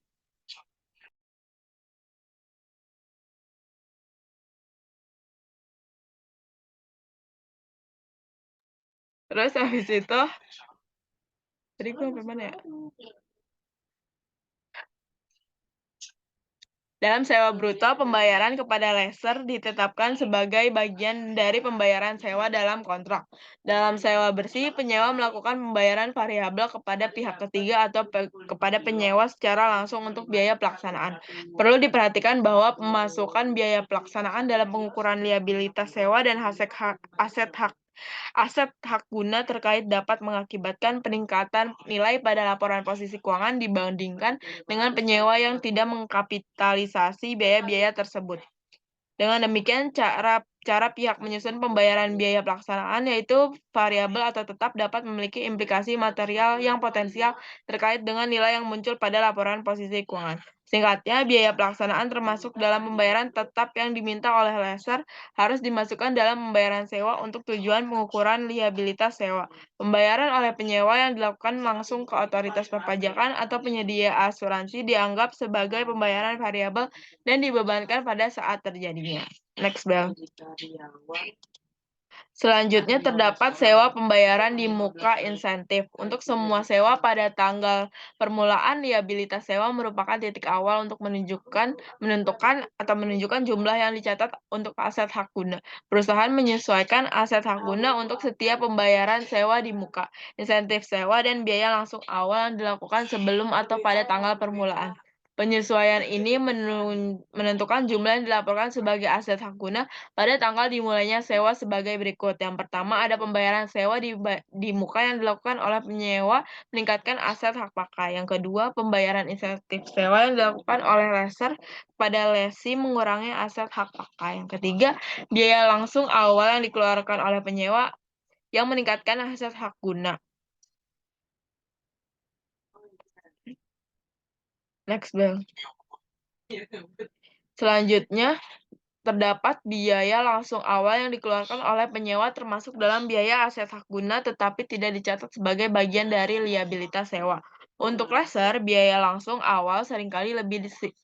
Terus habis itu, tadi gue sampai mana ya? Dalam sewa bruto, pembayaran kepada lesser ditetapkan sebagai bagian dari pembayaran sewa dalam kontrak. Dalam sewa bersih, penyewa melakukan pembayaran variabel kepada pihak ketiga atau kepada penyewa secara langsung untuk biaya pelaksanaan. Perlu diperhatikan bahwa pemasukan biaya pelaksanaan dalam pengukuran liabilitas sewa dan aset hak guna terkait dapat mengakibatkan peningkatan nilai pada laporan posisi keuangan dibandingkan dengan penyewa yang tidak mengkapitalisasi biaya-biaya tersebut. Dengan demikian, cara pihak menyusun pembayaran biaya pelaksanaan yaitu variabel atau tetap dapat memiliki implikasi material yang potensial terkait dengan nilai yang muncul pada laporan posisi keuangan. Singkatnya, biaya pelaksanaan termasuk dalam pembayaran tetap yang diminta oleh lesser harus dimasukkan dalam pembayaran sewa untuk tujuan pengukuran liabilitas sewa. Pembayaran oleh penyewa yang dilakukan langsung ke otoritas perpajakan atau penyedia asuransi dianggap sebagai pembayaran variabel dan dibebankan pada saat terjadinya. Next, Bel. Selanjutnya terdapat sewa pembayaran di muka insentif. Untuk semua sewa pada tanggal permulaan liabilitas sewa merupakan titik awal untuk menunjukkan jumlah yang dicatat untuk aset hak guna. Perusahaan menyesuaikan aset hak guna untuk setiap pembayaran sewa di muka, insentif sewa, dan biaya langsung awal yang dilakukan sebelum atau pada tanggal permulaan. Penyesuaian ini menentukan jumlah yang dilaporkan sebagai aset hak guna pada tanggal dimulainya sewa sebagai berikut. Yang pertama ada pembayaran sewa di muka yang dilakukan oleh penyewa meningkatkan aset hak pakai. Yang kedua, pembayaran insentif sewa yang dilakukan oleh lesser pada lesi mengurangi aset hak pakai. Yang ketiga, biaya langsung awal yang dikeluarkan oleh penyewa yang meningkatkan aset hak guna. Next, Bel. Selanjutnya, terdapat biaya langsung awal yang dikeluarkan oleh penyewa termasuk dalam biaya aset hak guna tetapi tidak dicatat sebagai bagian dari liabilitas sewa. Untuk lesser, biaya langsung awal seringkali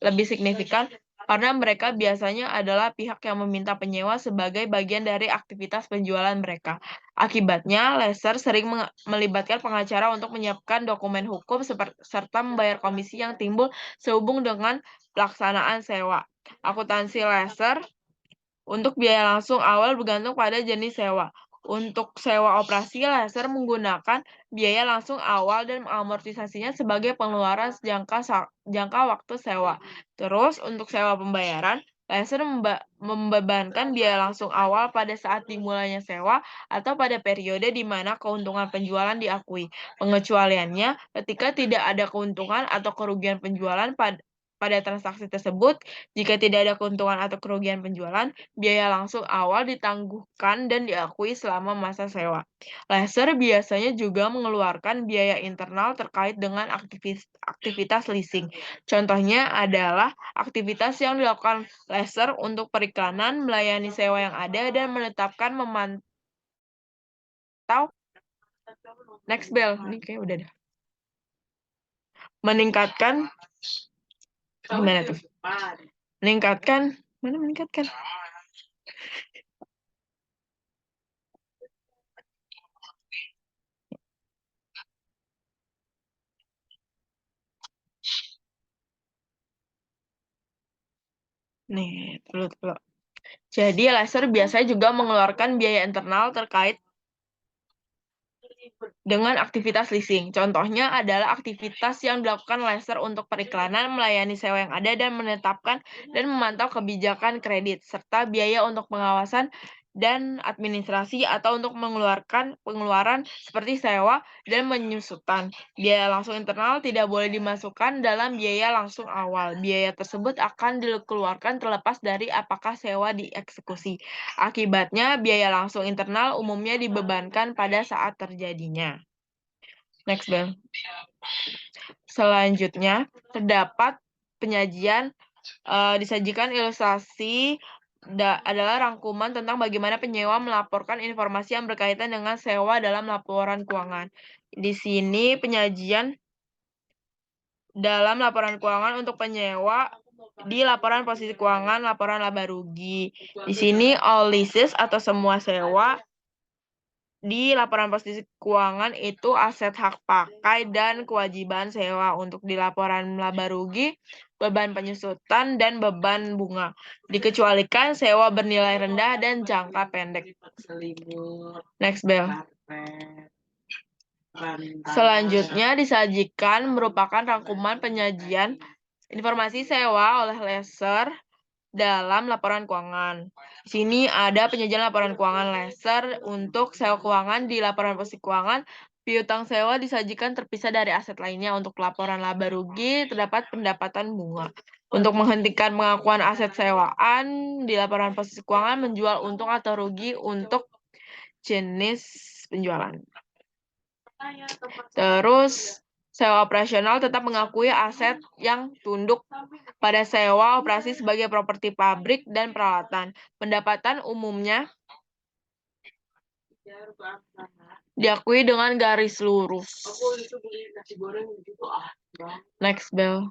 lebih signifikan karena mereka biasanya adalah pihak yang meminta penyewa sebagai bagian dari aktivitas penjualan mereka. Akibatnya, lesser sering melibatkan pengacara untuk menyiapkan dokumen hukum serta membayar komisi yang timbul sehubung dengan pelaksanaan sewa. Akuntansi lesser untuk biaya langsung awal bergantung pada jenis sewa. Untuk sewa operasi, lesser menggunakan biaya langsung awal dan mengamortisasinya sebagai pengeluaran jangka waktu sewa. Terus, untuk sewa pembayaran, lesser membebankan biaya langsung awal pada saat dimulainya sewa atau pada periode di mana keuntungan penjualan diakui. Pengecualiannya, ketika tidak ada keuntungan atau kerugian penjualan pada transaksi tersebut, jika tidak ada keuntungan atau kerugian penjualan, biaya langsung awal ditangguhkan dan diakui selama masa sewa. Lesser biasanya juga mengeluarkan biaya internal terkait dengan aktivitas leasing. Contohnya adalah aktivitas yang dilakukan lesser untuk periklanan, melayani sewa yang ada, dan menetapkan memantau. Next, Bel. Ini kayak udah dah. Meningkatkan. Gimana tuh? Meningkatkan. Mana meningkatkan? Nih, dulu. Jadi, lesser biasanya juga mengeluarkan biaya internal terkait dengan aktivitas leasing. Contohnya adalah aktivitas yang dilakukan lesser untuk periklanan, melayani sewa yang ada, dan menetapkan dan memantau kebijakan kredit, serta biaya untuk pengawasan dan administrasi atau untuk pengeluaran seperti sewa dan penyusutan. Biaya langsung internal tidak boleh dimasukkan dalam biaya langsung awal. Biaya tersebut akan dikeluarkan terlepas dari apakah sewa dieksekusi. Akibatnya, biaya langsung internal umumnya dibebankan pada saat terjadinya. Next, Bel. Selanjutnya, terdapat penyajian disajikan ilustrasi adalah rangkuman tentang bagaimana penyewa melaporkan informasi yang berkaitan dengan sewa dalam laporan keuangan. Di sini penyajian dalam laporan keuangan untuk penyewa di laporan posisi keuangan, laporan laba rugi. Di sini all leases atau semua sewa di laporan posisi keuangan itu aset hak pakai dan kewajiban sewa. Untuk di laporan laba rugi, beban penyusutan dan beban bunga. Dikecualikan sewa bernilai rendah dan jangka pendek. Next, Bel. Selanjutnya disajikan merupakan rangkuman penyajian informasi sewa oleh lesser dalam laporan keuangan. Di sini ada penyajian laporan keuangan lesser untuk sewa keuangan di laporan posisi keuangan. Piutang sewa disajikan terpisah dari aset lainnya. Untuk laporan laba rugi terdapat pendapatan bunga. Untuk menghentikan pengakuan aset sewaan di laporan posisi keuangan menjual untung atau rugi untuk jenis penjualan. Terus sewa operasional tetap mengakui aset yang tunduk pada sewa operasi sebagai properti pabrik dan peralatan. Pendapatan umumnya diakui dengan garis lurus. Next, Bel.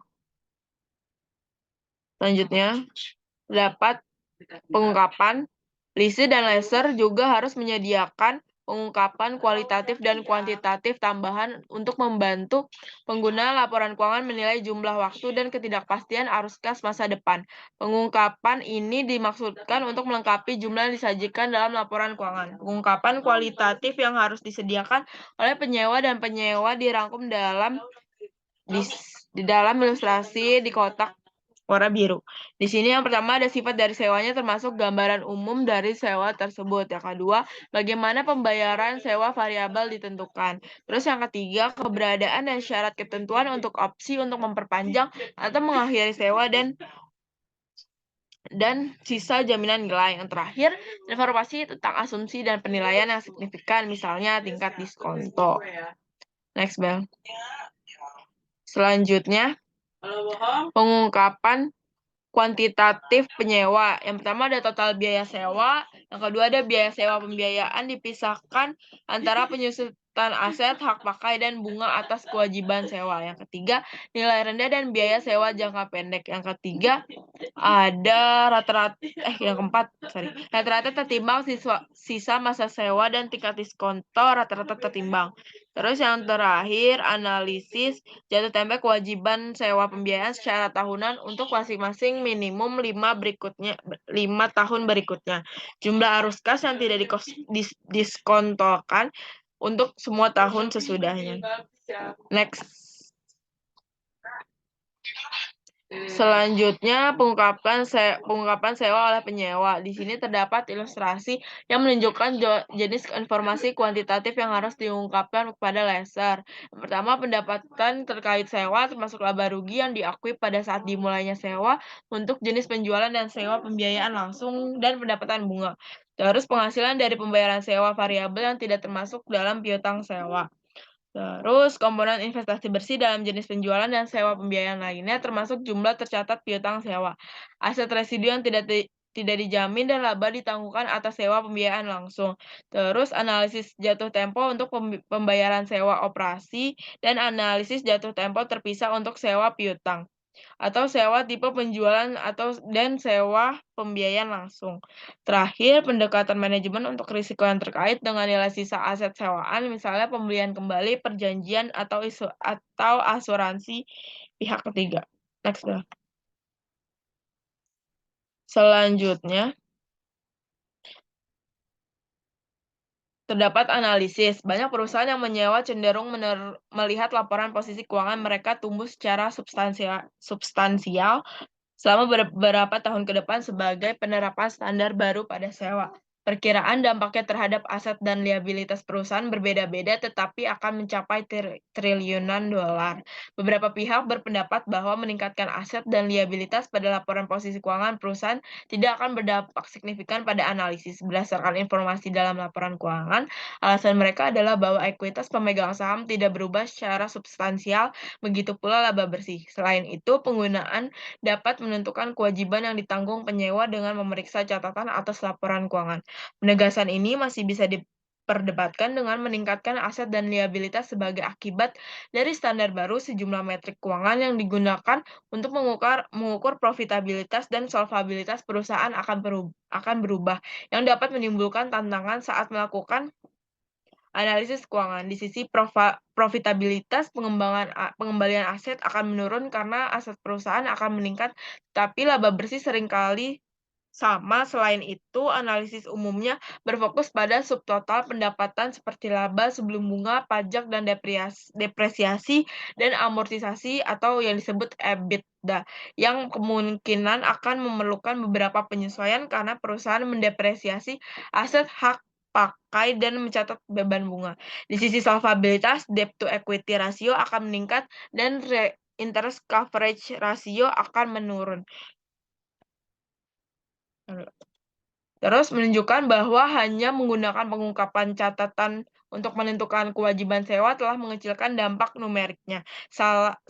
Selanjutnya, dapat pengungkapan. Leasing dan lesser juga harus menyediakan pengungkapan kualitatif dan kuantitatif tambahan untuk membantu pengguna laporan keuangan menilai jumlah waktu dan ketidakpastian arus kas masa depan. Pengungkapan ini dimaksudkan untuk melengkapi jumlah yang disajikan dalam laporan keuangan. Pengungkapan kualitatif yang harus disediakan oleh penyewa dan penyewa dirangkum dalam di dalam ilustrasi di kotak warna biru. Di sini yang pertama ada sifat dari sewanya termasuk gambaran umum dari sewa tersebut. Yang kedua, bagaimana pembayaran sewa variabel ditentukan. Terus yang ketiga, keberadaan dan syarat ketentuan untuk opsi untuk memperpanjang atau mengakhiri sewa dan sisa jaminan nilai. Yang terakhir, informasi tentang asumsi dan penilaian yang signifikan, misalnya tingkat diskonto. Next, Bel. Selanjutnya, pengungkapan kuantitatif penyewa. Yang pertama ada total biaya sewa, yang kedua ada biaya sewa pembiayaan dipisahkan antara penyusutan aset, hak pakai, dan bunga atas kewajiban sewa. Yang ketiga, nilai rendah dan biaya sewa jangka pendek. Yang ketiga, ada rata-rata tertimbang sisa masa sewa dan tingkat diskonto rata-rata tertimbang. Terus yang terakhir, analisis jatuh tempo kewajiban sewa pembiayaan secara tahunan untuk masing-masing minimum 5 tahun berikutnya. Jumlah arus kas yang tidak diskontokan untuk semua tahun sesudahnya. Next. Selanjutnya, pengungkapan sewa oleh penyewa. Di sini terdapat ilustrasi yang menunjukkan jenis informasi kuantitatif yang harus diungkapkan kepada leser. Yang pertama, pendapatan terkait sewa termasuk laba rugi yang diakui pada saat dimulainya sewa untuk jenis penjualan dan sewa pembiayaan langsung dan pendapatan bunga. Terus penghasilan dari pembayaran sewa variabel yang tidak termasuk dalam piutang sewa. Terus, komponen investasi bersih dalam jenis penjualan dan sewa pembiayaan lainnya termasuk jumlah tercatat piutang sewa, aset residu yang tidak dijamin, dan laba ditangguhkan atas sewa pembiayaan langsung. Terus, analisis jatuh tempo untuk pembayaran sewa operasi, dan analisis jatuh tempo terpisah untuk sewa piutang atau sewa tipe penjualan dan sewa pembiayaan langsung. Terakhir, pendekatan manajemen untuk risiko yang terkait dengan nilai sisa aset sewaan, misalnya pembelian kembali, perjanjian, atau asuransi pihak ketiga. Next. Selanjutnya, terdapat analisis. Banyak perusahaan yang menyewa cenderung melihat laporan posisi keuangan mereka tumbuh secara substansial selama beberapa tahun ke depan sebagai penerapan standar baru pada sewa. Perkiraan dampaknya terhadap aset dan liabilitas perusahaan berbeda-beda tetapi akan mencapai triliunan dolar. Beberapa pihak berpendapat bahwa meningkatkan aset dan liabilitas pada laporan posisi keuangan perusahaan tidak akan berdampak signifikan pada analisis. Berdasarkan informasi dalam laporan keuangan, alasan mereka adalah bahwa ekuitas pemegang saham tidak berubah secara substansial, begitu pula laba bersih. Selain itu, penggunaan dapat menentukan kewajiban yang ditanggung penyewa dengan memeriksa catatan atas laporan keuangan. Penegasan ini masih bisa diperdebatkan dengan meningkatkan aset dan liabilitas sebagai akibat dari standar baru. Sejumlah metrik keuangan yang digunakan untuk mengukur profitabilitas dan solvabilitas perusahaan akan berubah, yang dapat menimbulkan tantangan saat melakukan analisis keuangan. Di sisi profitabilitas, pengembalian aset akan menurun karena aset perusahaan akan meningkat, tapi laba bersih seringkali sama. Selain itu, analisis umumnya berfokus pada subtotal pendapatan seperti laba sebelum bunga, pajak, dan depresiasi dan amortisasi atau yang disebut EBITDA, yang kemungkinan akan memerlukan beberapa penyesuaian karena perusahaan mendepresiasi aset, hak pakai, dan mencatat beban bunga. Di sisi solvabilitas, debt to equity ratio akan meningkat dan interest coverage ratio akan menurun. Terus menunjukkan bahwa hanya menggunakan pengungkapan catatan untuk menentukan kewajiban sewa telah mengecilkan dampak numeriknya.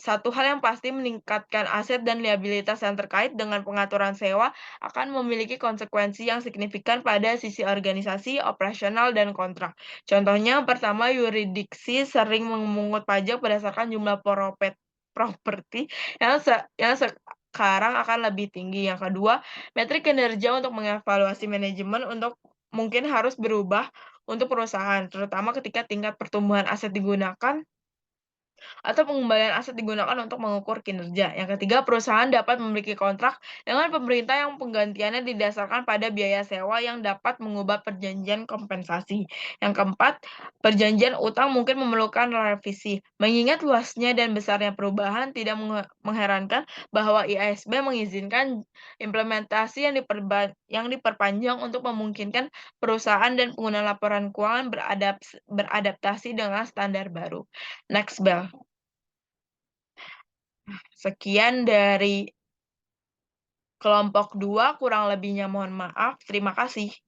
Satu hal yang pasti, meningkatkan aset dan liabilitas yang terkait dengan pengaturan sewa akan memiliki konsekuensi yang signifikan pada sisi organisasi, operasional, dan kontrak. Contohnya, pertama, yurisdiksi sering memungut pajak berdasarkan jumlah properti yang sekarang akan lebih tinggi. Yang kedua, metrik kinerja untuk mengevaluasi manajemen mungkin harus berubah untuk perusahaan, terutama ketika tingkat pertumbuhan aset digunakan atau pengembalian aset digunakan untuk mengukur kinerja. Yang ketiga, perusahaan dapat memiliki kontrak dengan pemerintah yang penggantiannya didasarkan pada biaya sewa yang dapat mengubah perjanjian kompensasi. Yang keempat, perjanjian utang mungkin memerlukan revisi. Mengingat luasnya dan besarnya perubahan, tidak mengherankan bahwa IASB mengizinkan implementasi yang diperpanjang untuk memungkinkan perusahaan dan pengguna laporan keuangan beradaptasi dengan standar baru. Next, Bel. Sekian dari kelompok 2, kurang lebihnya mohon maaf. Terima kasih.